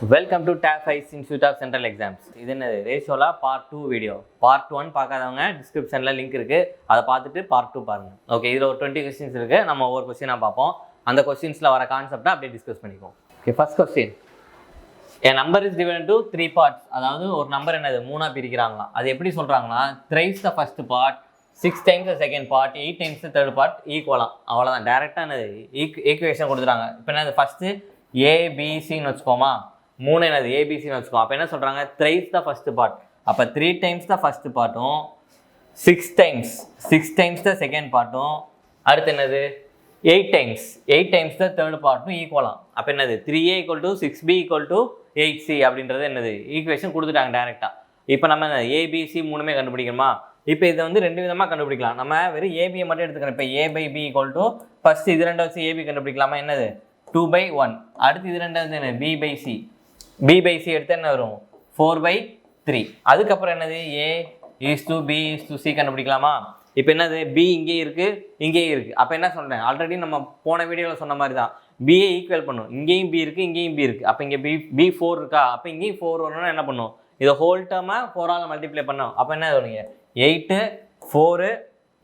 Welcome to tab ice institute of central exams. இது என்ன ரேஷியோல part 2 video. Part 1 பார்க்காதவங்க டிஸ்கிரிப்ஷனில் லிங்க் இருக்குது, அதை பார்த்துட்டு பார்ட் 2 பாருங்கள். ஓகே, இதில் ஒரு 20 கொஸ்டின்ஸ் இருக்குது. நம்ம ஒவ்வொரு கொஸ்டினாக பார்ப்போம். அந்த கொஸ்டின்ஸில் வர கான்செப்டை அப்படியே டிஸ்கஸ் பண்ணிப்போம். Okay, first question. என் number is divided to 3 parts. அதாவது ஒரு நம்பர் என்னது 3ஆக பிரிக்கிறாங்களா. அது எப்படி சொல்கிறாங்கன்னா, thrice the first part, 6 times the second part, 8 times the third part ஈக்குவலாம். அவ்வளோதான், டேரெக்டாக என்னது ஈக்குவேஷன் கொடுத்துட்டாங்க. இப்போ என்னது ஃபஸ்ட்டு ஏபிசின்னு வச்சுக்கோமா, 3 என்னது ஏபிசின்னு வச்சுக்கோ. அப்போ என்ன சொல்கிறாங்க, த்ரைஸ் த ஃபஸ்ட்டு பார்ட். அப்போ 3 டைம்ஸ் த ஃபஸ்ட்டு பார்ட்டும் 6 டைம்ஸ் த செகண்ட் பார்ட்டும், அடுத்து என்னது 8 டைம்ஸ் த தேர்ட் பார்ட்டும் ஈக்குவலாம். அப்போ என்னது 3a = 6b = 8c அப்படின்றது என்னது ஈக்குவேஷன் கொடுத்துட்டாங்க டேரெக்டாக. இப்போ நம்ம ஏபிசி 3மே கண்டுபிடிக்கணுமா. இப்போ இதை வந்து 2 விதமாக கண்டுபிடிக்கலாம். நம்ம வெறும் ஏபியை மட்டும் எடுத்துக்கிறோம். இப்போ a/b = ஃபஸ்ட்டு இது 2 வச்சு ஏபி கண்டுபிடிக்கலாமா, என்னது 2/1. அடுத்து இது 2 என்ன b/c, b/c எடுத்து என்ன வரும் 4/3. அதுக்கப்புறம் என்னது a:b:c கண்டுபிடிக்கலாமா. இப்போ என்னது b இங்கேயும் இருக்குது இங்கேயும் இருக்குது. அப்போ என்ன சொல்கிறேன், ஆல்ரெடி நம்ம போன வீடியோவில் சொன்ன மாதிரி தான், பிஏ ஈக்குவல் பண்ணும். இங்கேயும் b இருக்குது இங்கேயும் b இருக்குது. அப்போ இங்கே b4 இருக்கா, அப்போ இங்கேயும் 4 வரணும்னா என்ன பண்ணும், இதை ஹோல் டேர்மை 4ஆல் மல்டிப்ளை பண்ணோம். அப்போ என்ன வருவீங்க 8 4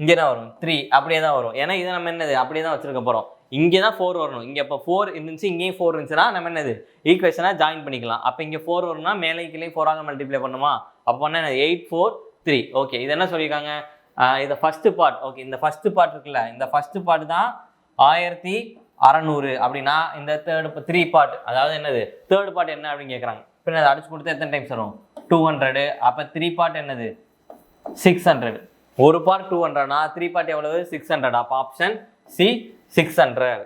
இங்கே தான் வரும் 3 அப்படியே தான் வரும். ஏன்னா இதை நம்ம என்னது அப்படியே தான் வச்சுருக்க போகிறோம். இங்கே தான் 4 வரணும். இங்கே இப்போ 4 இருந்துச்சு இங்கேயும் 4 இருந்துச்சுன்னா நம்ம என்னது ஈக்குவேஷனாக ஜாயின் பண்ணிக்கலாம். அப்போ இங்கே 4 வரணும்னா மேலே கீழே 4ஆல் மல்டிப்ளை பண்ணுமா. அப்போ என்ன 8 4 3. ஓகே, இது என்ன சொல்லியிருக்காங்க, இதை ஃபஸ்ட்டு பார்ட். ஓகே, இந்த ஃபஸ்ட்டு பார்ட் இருக்குல்ல, இந்த ஃபஸ்ட்டு பார்ட் தான் 1600 அப்படின்னா இந்த தேர்டு 3 பார்ட், அதாவது என்னது தேர்ட் பார்ட் என்ன அப்படின்னு கேட்குறாங்க. இப்போ என்னது அடிச்சு கொடுத்தா எத்தனை டைம்ஸ் வரும் 200. அப்போ 3 பார்ட் என்னது 600. ஒரு பார்ட் 200னா 3 பார்ட் எவ்வளவு 600. அப்போ ஆப்ஷன் சி 600.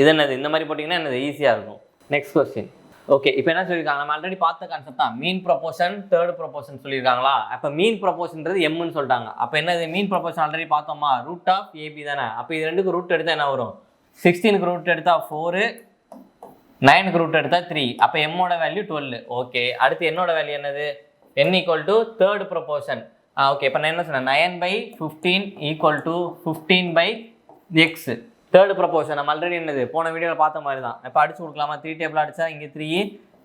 இது என்னது இந்த மாதிரி போட்டிங்கன்னா என்னது ஈஸியாக இருக்கும். Next question. ஓகே, இப்போ என்ன சொல்லியிருக்காங்க, நம்ம ஆல்ரெடி பார்த்த கான்செப்ட் தான். மீன் ப்ரொபோர்ஷன் தேர்ட் ப்ரொபோர்ஷன் சொல்லியிருக்காங்களா. அப்போ மீன் ப்ரொபோர்ஷன்றது எம்னு சொல்லிட்டாங்க. அப்போ என்னது மீன் ப்ரொபோர்ஷன் ஆல்ரெடி பார்த்தோமா, √AB தானே. அப்போ இது ரெண்டுக்கு ரூட் எடுத்தால் என்ன வரும், 16க்கு ரூட் எடுத்தால் 4, 9க்கு ரூட் எடுத்தால் 3. அப்போ எம்மோட வேல்யூ 12. ஓகே, அடுத்து என்னோட வேல்யூ என்னது, n = தேர்ட் ப்ரொபோர்ஷன். ஓகே, இப்போ நான் என்ன சொன்னேன் 9/15 = 15/x. தேர்ட் ப்ரொபோர்ஷன் நம்ம ஆல்ரெடி என்னது போன வீடியோவில் பார்த்த மாதிரி தான். இப்போ அடிச்சு கொடுக்கலாமா, 3 டேபிள் அடிச்சா இங்கே 3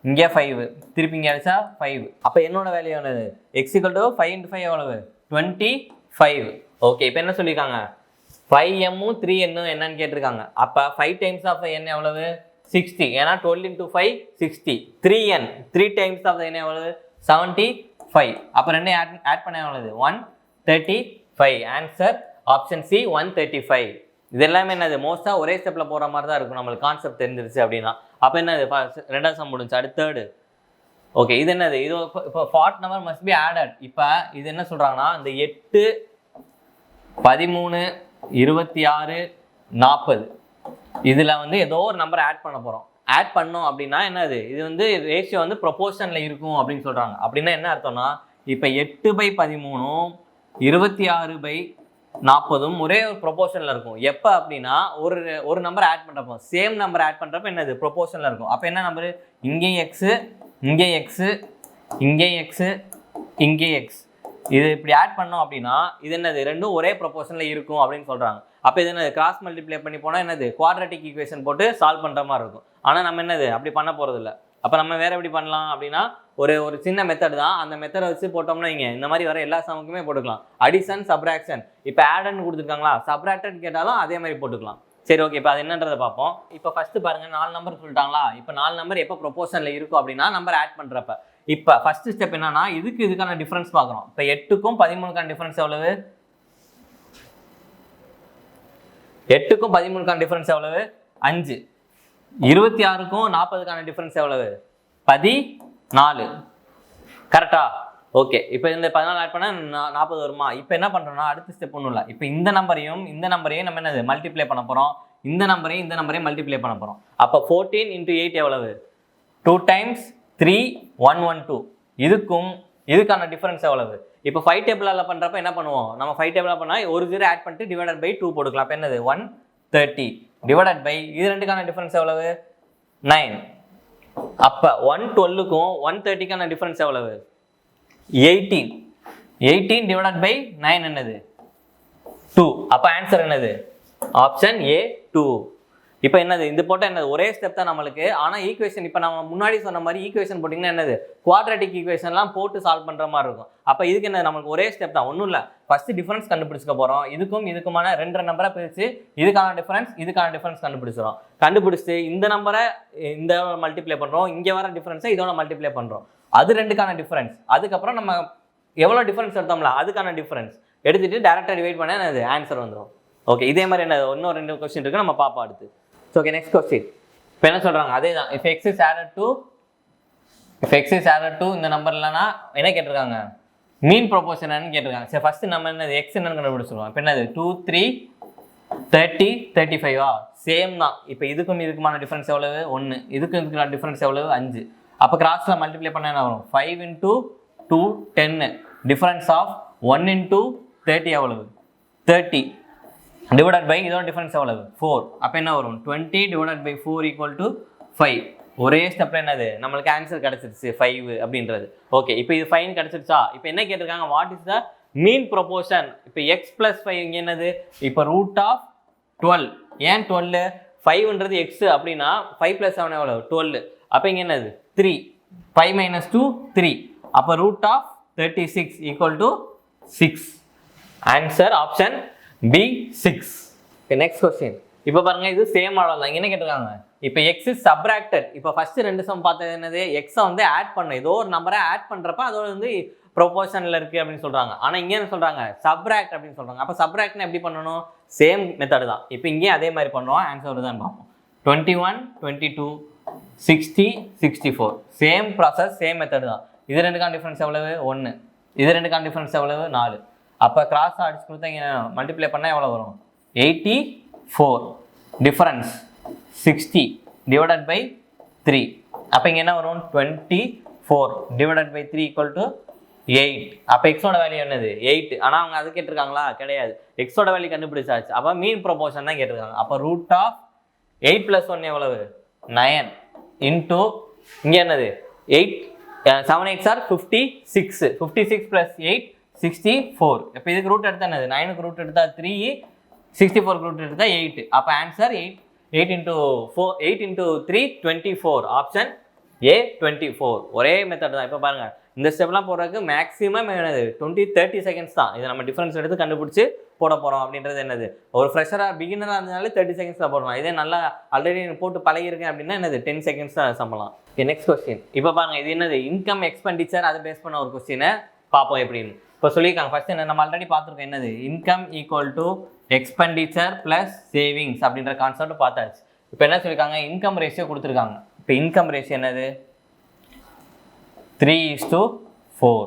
இங்கே 5 திருப்பி இங்கே அடிச்சா 5. அப்போ என்னோட வேல்யூ என்னது x = 5 × 5 எவ்வளவு 25. ஓகே, இப்போ என்ன சொல்லியிருக்காங்க 5m 3n என்னன்னு கேட்டிருக்காங்க. அப்போ 5 டைம்ஸ் ஆஃப் n எவ்வளவு 60. ஏன்னா 12 × 5 60. 3n 3 டைம்ஸ் ஆஃப் n எவ்வளவு 75. அப்போ ரெண்டு ஆட் பண்ண எவ்வளவு 135. Answer option C 135. இது எல்லாமே என்னது மோஸ்ட்டாக ஒரே ஸ்டெப்பில் போகிற மாதிரி தான் இருக்கும். நம்மளுக்கு கான்செப்ட் தெரிஞ்சிருச்சு அப்படின்னா. அப்போ என்னது ரெண்டாவது சம் முடிஞ்சு, அடுத்து தேர்டு. ஓகே, இது என்னது இது இப்போ part number must be added. இப்போ இது என்ன சொல்கிறாங்கன்னா, இந்த 8 13 26 40 இதில் வந்து ஏதோ ஒரு நம்பர் ஆட் பண்ண போகிறோம். ஆட் பண்ணோம் அப்படின்னா என்னது, இது வந்து ரேஷியோ வந்து ப்ரொபோர்ஷனில் இருக்கும் அப்படின்னு சொல்கிறாங்க. அப்படின்னா என்ன அர்த்தம்னா, இப்போ 8/13 26/40 ஒரே ஒரு ப்ரொபோர்ஷனில் இருக்கும். எப்போ அப்படின்னா ஒரு நம்பர் ஆட் பண்ணுறப்போ, சேம் நம்பர் ஆட் பண்ணுறப்போ என்னது ப்ரொபோர்ஷனில் இருக்கும். அப்போ என்ன நம்பரு, இங்கேயும் எக்ஸு இங்கே எக்ஸு இங்கே எக்ஸு இங்கே எக்ஸ், இது இப்படி ஆட் பண்ணோம் அப்படின்னா இது என்னது ரெண்டும் ஒரே ப்ரொபோர்ஷனில் இருக்கும் அப்படின்னு சொல்கிறாங்க. அப்போ இது என்னது கிராஸ் மல்டிப்ளை பண்ணி போனால் என்னது குவாட்ரட்டிக் ஈக்குவேஷன் போட்டு சால்வ் பண்ணுற மாதிரி இருக்கும். ஆனால் நம்ம என்னது அப்படி பண்ண போகிறது இல்லை. அப்போ நம்ம வேறு எப்படி பண்ணலாம் அப்படின்னா, ஒரு சின்ன மெத்தட் தான். அந்த மெத்தடை வச்சு போட்டோம்னா இங்கே இந்த மாதிரி வர எல்லா சமுக்குமே போட்டுக்கலாம். Addition subtraction. இப்போ ஆடன்னு கொடுத்துருக்காங்களா, சப்ராக்டட் கேட்டாலும் அதே மாதிரி போட்டுக்கலாம். சரி, ஓகே, இப்போ அது என்னன்றதை பார்ப்போம். இப்போ ஃபஸ்ட்டு பாருங்கள், 4 நம்பர் சொல்லிட்டாங்களா. இப்போ 4 நம்பர் எப்போ ப்ரொபோர்ஷனில் இருக்கும் அப்படின்னா நம்பர் ஆட் பண்ணுறப்ப. இப்போ ஃபஸ்ட்டு ஸ்டெப் என்னன்னா, இதுக்கான டிஃப்ரென்ஸ் பார்க்குறோம். இப்போ 8க்கும் 13க்கான டிஃப்ரென்ஸ் எவ்வளவு, 8க்கும் 13க்கான டிஃப்ரென்ஸ் எவ்வளவு 5. 26க்கும் 40க்கான டிஃப்ரென்ஸ் எவ்வளவு 14. கரெக்டா. ஓகே, இப்போ இந்த 14 ஆட் பண்ணால் 40 வருமா. இப்போ என்ன பண்ணுறோம்னா, அடுத்த ஸ்டெப் ஒன்றும் இல்லை. இப்போ இந்த நம்பரையும் நம்ம என்னது மல்டிப்ளை பண்ண போகிறோம். இந்த நம்பரையும் மல்டிப்ளை பண்ண போகிறோம். அப்போ 14 × 8 எவ்வளவு 2 × 3 112. இதுக்கான டிஃபரன்ஸ் எவ்வளவு. இப்போ 5 டேபிளால் பண்ணுறப்ப என்ன பண்ணுவோம், நம்ம 5 டேபிளாக பண்ணால் ஒரு 0 ஆட் பண்ணிட்டு /2 போட்டுக்கலாம். அப்போ என்னது 130 / இது ரெண்டுக்கான டிஃபரன்ஸ் எவ்வளவு 9. அப்போ 112க்கும் 130க்கான டிஃபரன்ஸ் எவ்வளவு 18. 18 / 9 என்னது 2. அப்போ ஆன்சர் என்னது ஆப்ஷன் A 2. இப்போ என்னது இது போட்டால் என்னது ஒரே ஸ்டெப் தான் நம்மளுக்கு. ஆனால் ஈக்குவேஷன் இப்போ நம்ம முன்னாடி சொன்ன மாதிரி ஈக்குவேஷன் போட்டிங்கன்னா என்னது குவாட்ரேட்டிக் ஈக்குவேஷன்லாம் போட்டு சால்வ் பண்ணுற மாதிரி இருக்கும். அப்போ இதுக்கு என்ன நம்மளுக்கு ஒரே ஸ்டெப் தான், ஒன்றும் இல்லை. ஃபஸ்ட்டு டிஃபரன்ஸ் கண்டுபிடிச்சிக்க போகிறோம். இதுக்குமான ரெண்டு நம்பரை பிரித்து இதுக்கான டிஃபரன்ஸ் கண்டுபிடிச்சிடும். கண்டுபிடிச்சிட்டு இந்த நம்பரை இந்த மல்டிப்ளை பண்ணுறோம், இங்கே வர டிஃபரன்ஸை இதோட மல்டிப்ளை பண்ணுறோம். அது ரெண்டுக்கான டிஃபரன்ஸ். அதுக்கப்புறம் நம்ம எவ்வளோ டிஃபரன்ஸ் எடுத்தோம்ல அதுக்கான டிஃபரன்ஸ் எடுத்துகிட்டு டேரெக்டாக டிவைட் பண்ணால் என்னது ஆன்சர் வந்துடும். ஓகே, இதே மாதிரி என்ன இன்னும் 2 கொஸ்டின் இருக்குது, நம்ம பார்ப்போம் அடுத்து. Okay, next question. இப்போ என்ன சொல்கிறாங்க அதே தான். If X is added to இந்த நம்பர் இல்லைன்னா என்ன கேட்டிருக்காங்க, மீன் ப்ரொபோர்ஷன் கேட்டிருக்காங்க. சரி, ஃபஸ்ட்டு நம்ம என்னது எக்ஸ் என்னன்னு கண்டுபிடிச்சிருவோம். இப்போ என்னது 2 3 30 35 சேம் தான். இப்போ இதுக்குமான டிஃபரன்ஸ் எவ்வளவு 1, இதுக்கான டிஃபரன்ஸ் எவ்வளவு 5. அப்போ கிராஸில் மல்டிப்ளை பண்ண என்ன வரும் 5 × 2 10. டிஃபரன்ஸ் ஆஃப் 1 × 30 எவ்வளவு 30 டிவைடட் பை இதோட டிஃபரன்ஸ் எவ்வளவு 4. அப்போ என்ன வரும் 20 டிவைடட் பை 4 = 5. ஒரே ஸ்டெப்ல என்னது நம்மளுக்கு ஆன்சர் கிடைச்சிருச்சு 5 அப்படின்றது. ஓகே, இப்போ இது 5 கிடைச்சிருச்சா. இப்போ என்ன கேட்டிருக்காங்க, what is the mean proportion. இப்போ எக்ஸ் + 5 இங்கே என்னது இப்போ √12. ஏன் 12? 5ன்றது எக்ஸ் அப்படின்னா 5 + 7 எவ்வளவு 12. அப்போ இங்கே என்னது 3. 5 - 2 3. அப்போ √36 = 6. Answer option B 6. Next question. இப்போ பாருங்க இது சேம் மாடல் தான். என்ன கேட்டிருக்காங்க, இப்போ எக்ஸ் இஸ் சப்ராக்டட். இப்போ ஃபர்ஸ்ட் 2 சம் பார்த்தது என்னது எக்ஸை வந்து ஆட் பண்ணணும். ஏதோ ஒரு நம்பரை ஆட் பண்ணுறப்ப அதோட வந்து ப்ரொபோர்ஷனில் இருக்குது அப்படின்னு சொல்கிறாங்க. ஆனால் இங்கே என்ன சொல்கிறாங்க சப்ராக்ட் அப்படின்னு சொல்கிறாங்க. அப்போ சப்ராக்ட்னா எப்படி பண்ணணும், சேம் மெத்தட் தான். இப்போ இங்கே அதே மாதிரி பண்ணுறோம், ஆன்சர் தான் பார்ப்போம். 21 22 60 64 சேம் ப்ராசஸ், சேம் மெத்தட் தான். இது ரெண்டுக்கான டிஃபரன்ஸ் எவ்வளவு 1, இது ரெண்டுக்கான டிஃபரன்ஸ் எவ்வளவு 4. அப்போ கிராஸ் அடிச்சு கொடுத்தா இங்கே மல்டிப்ளை பண்ணால் எவ்வளோ வரும் 84. Difference 60 divided by 3. அப்போ இங்கே என்ன வரும் 24 டிவைடட் பை 3 = 8. அப்போ எக்ஸோட வேல்யூ என்னது 8. ஆனால் அவங்க அது கேட்டிருக்காங்களா, கிடையாது. எக்ஸோட வேல்யூ கண்டுபிடிச்சாச்சு. அப்போ மீன் ப்ரொபோர்ஷன் தான் கேட்டிருக்காங்க. அப்போ √8 + 1 எவ்வளவு 9 இன்டூ இங்கே என்னது 8 7 8s are 56. 56 + 8 64. இப்போ இதுக்கு ரூட் எடுத்தா என்னது 9க்கு ரூட் எடுத்தா 3, 64க்கு ரூட் எடுத்தா 8. அப்போ ஆன்சர் 8 × 3 24. Option A 24. ஒரே மெத்தட் தான். இப்போ பாருங்க இந்த ஸ்டெப்லாம் போடுறதுக்கு மேக்ஸிமம் என்னது 20-30 செகண்ட்ஸ் தான். இதை நம்ம டிஃபரன்ஸ் எடுத்து கண்டுபிடிச்சி போட போகிறோம் அப்படின்றது என்னது ஒரு ஃப்ரெஷராக பிகினராக இருந்தனாலே 30 செகண்ட்ஸ் தான் போடலாம். இதே நல்லா ஆல்ரெடி போட்டு பழகிருக்கேன் அப்படின்னா என்னது 10 செகண்ட்ஸ் தான் சம்பளம். Next question. இப்போ பாருங்க இது என்னது இன்கம் எக்ஸ்பெண்டிச்சர், அதை பேஸ் பண்ண ஒரு கொஸ்டினை பார்ப்போம் எப்படின்னு. இப்போ சொல்லியிருக்காங்க ஃபர்ஸ்ட் என்ன நம்ம ஆல்ரெடி பார்த்துருக்கோம், என்னது இன்கம் = எக்ஸ்பெண்டிச்சர் + சேவிங்ஸ் அப்படின்ற கான்செப்ட் பார்த்தாச்சு. இப்போ என்ன சொல்லியிருக்காங்க, இன்கம் ரேஷியோ கொடுத்துருக்காங்க. இப்போ இன்கம் ரேஷியோ என்னது 3:4.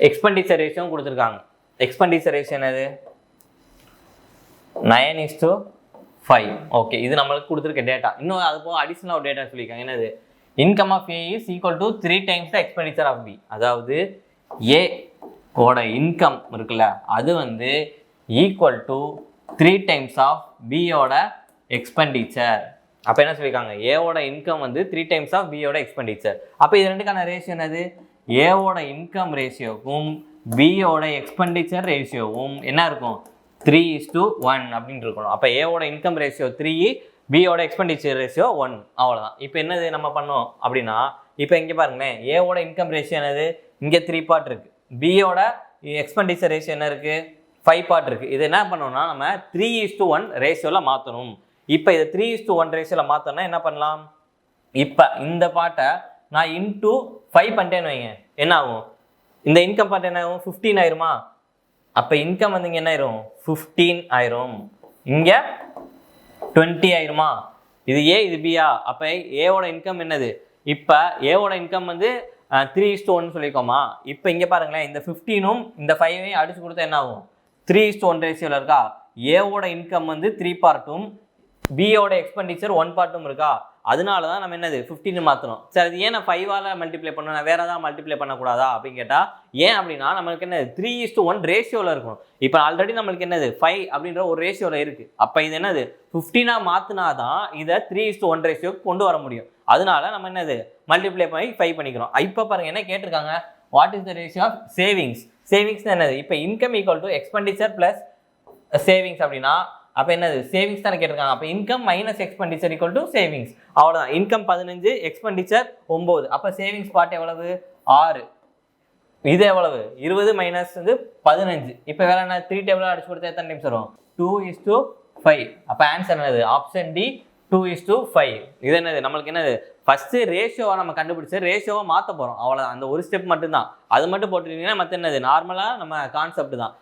எக்ஸ்பெண்டிச்சர் ரேஷியோவும் கொடுத்துருக்காங்க. எக்ஸ்பெண்டிச்சர் ரேஷியோ என்னது 9:5. ஓகே, இது நம்மளுக்கு கொடுத்துருக்க டேட்டா. இன்னும் அது போக அடிஷனலாக ஒரு டேட்டா சொல்லியிருக்காங்க, என்னது income of A is equal to 3 times the expenditure of B. அதாவது A ஓட இன்கம் இருக்குல்ல அது வந்து equal to 3 times of B ஓட எக்ஸ்பெண்டிச்சர். அப்போ என்ன சொல்லியிருக்காங்க, ஏவோட இன்கம் வந்து 3 times ஆஃப் பியோட எக்ஸ்பெண்டிச்சர். அப்போ இது ரெண்டுக்கான ரேஷியோ என்னது, ஏவோட இன்கம் ரேஷியோவும் பியோட எக்ஸ்பெண்டிச்சர் ரேஷியோவும் என்ன இருக்கும் 3:1 அப்படின்னு இருக்கணும். அப்போ ஏவோட இன்கம் ரேஷியோ 3, பியோட எக்ஸ்பெண்டிச்சர் ரேஷியோ 1. அவ்வளோதான். இப்போ என்னது நம்ம பண்ணோம் அப்படின்னா, இப்போ இங்கே பாருங்களேன், ஏவோட இன்கம் ரேஷியோ என்னது இங்கே 3 பார்ட் இருக்குது, பியோட எக்ஸ்பெண்டிச்சர் ரேஷியோ என்ன இருக்குது 5 பார்ட் இருக்குது. இது என்ன பண்ணணும்னா நம்ம 3:1 ரேஷியோவில் மாற்றணும். இப்போ இதை 3:1 ரேஷியோவில் மாற்றணும்னா என்ன பண்ணலாம், இப்போ இந்த பார்ட்டை நான் இன்டூ 5 பண்ணிட்டேன்னு வைங்க, என்ன ஆகும், இந்த இன்கம் பார்ட் என்ன ஆகும் 15 ஆயிருமா. அப்போ இன்கம் வந்து இங்கே என்ன ஆயிரும் 15 ஆயிரும், இங்கே 20 ஆயிருமா. இது ஏ இது பியா. அப்போ ஏவோட இன்கம் என்னது, இப்போ ஏவோட இன்கம் வந்து 3:1 சொல்லிக்கோமா. இப்போ இங்கே பாருங்களேன், இந்த 15ம் இந்த 5ஐயும் அடிச்சு கொடுத்தா என்ன ஆகும் 3:1 ரேஷியோவில் இருக்கா. ஏவோட இன்கம் வந்து 3 பார்ட்டும் பியோட எக்ஸ்பெண்டிச்சர் 1 பார்ட்டும் இருக்கா. அதனால தான் நம்ம என்னது 15 மாற்றணும். சரி, அது ஏன் நான் 5ஆல் மல்டிப்ளை பண்ணணும், நான் வேறு ஏதாவது மல்டிப்ளை பண்ணக்கூடாதா அப்படின்னு கேட்டால், ஏன் அப்படின்னா நம்மளுக்கு என்னது 3:1 ரேஷியோவில் இருக்கணும். இப்போ ஆல்ரெடி நம்மளுக்கு என்னது 5 அப்படின்ற ஒரு ரேஷியோவில் இருக்குது. அப்போ இது என்னது 15ஆக மாற்றினா தான் இதை 3:1 ரேஷியோக்கு கொண்டு வர முடியும். அதனால நம்ம என்னது மல்டிப்ளை பண்ணி 5 பண்ணிக்கிறோம். இப்போ பாருங்கள் என்ன கேட்டிருக்காங்க, what is the ratio of savings. Savings என்னது, இப்போ income equal to expenditure plus savings அப்படின்னா அப்போ என்னது சேவிங்ஸ் தானே கேட்டிருக்காங்க. அப்போ income minus expenditure equal to savings. அவ்வளோதான். Income 15, expenditure 9. அப்போ சேவிங்ஸ் பார்ட் எவ்வளவு 6. இது எவ்வளவு 20 மைனஸ் வந்து 15. இப்போ வேற என்ன 3 டேபிளாக அடிச்சு கொடுத்தா எத்தனை டைம்ஸ் வரும் 2:5. அப்போ ஆன்சர் என்னது ஆப்ஷன் டி 2:5. இது என்னது நம்மளுக்கு என்னது ஃபர்ஸ்ட் ரேஷியோவை நம்ம கண்டுபிடிச்சு ரேஷியோவை மாற்ற போகிறோம். அவ்வளோதான். அந்த ஒரு ஸ்டெப் மட்டும்தான். அது மட்டும் போட்டுட்டீங்கன்னா மற்ற என்னது நார்மலாக நம்ம கான்செப்ட் தான்.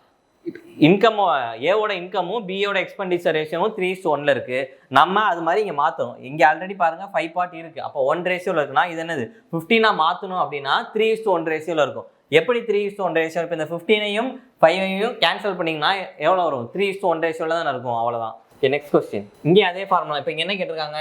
இன்கம் ஏவோட இன்கமும் பியோட எக்ஸ்பெண்டிச்சர் ரேஷியோவும் 3:1 இருக்கு. நம்ம அது மாதிரி இங்கே மாற்றணும். இங்கே ஆல்ரெடி பாருங்க 5 பார்ட் இருக்கு. அப்போ 1 ரேஷியோவில் இருக்குன்னா இது என்னது 15 மாற்றணும் அப்படின்னா 3:1 ரேஷியோவில் இருக்கும். எப்படி 3:1 ரேஷியோ? இப்போ இந்த 15ஐயும் 5ஐயும் கேன்சல் பண்ணிங்கன்னா எவ்வளோ வரும் 3:1 ரேஷியோவில் தான் இருக்கும். அவ்வளோதான். Next question. இங்கே அதே ஃபார்முலா. இப்போ இங்கே என்ன கேட்டிருக்காங்க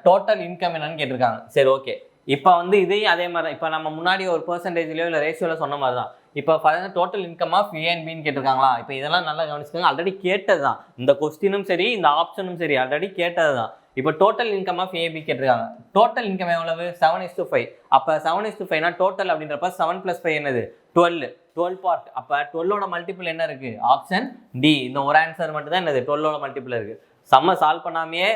டோட்டல் இன்கம் என்னன்னு கேட்டிருக்காங்க. சரி ஓகே. இப்போ வந்து இதையும் அதே மாதிரி தான். இப்போ நம்ம முன்னாடி ஒரு பெர்சன்டேஜ்லையோ இல்லை ரேஷியோவில் சொன்ன மாதிரி தான். இப்போ total income of A and பின்னு கேட்டிருக்காங்களா? இப்போ இதெல்லாம் நல்லா கவனிச்சுக்கோங்க. ஆல்ரெடி கேட்டது தான். இந்த கொஸ்டினும் சரி இந்த ஆப்ஷனும் சரி ஆல்ரெடி கேட்டது தான். இப்போ டோட்டல் இன்கம் ஆஃப் ஏபி கேட்டிருக்காங்க. டோட்டல் இன்கம் எவ்வளவு 7:5. அப்போ 7:5னா டோட்டல் அப்படின்றப்ப 7 + 5 என்னது 12 பார்ட். அப்போ 12ஓட மல்டிபிள் என்ன இருக்கு ஆப்ஷன் டி. இந்த ஒரு ஆன்சர் மட்டும் தான் என்னது 12ஓட மல்டிபிள் இருக்கு. சம்ம சால்வ் பண்ணாமையே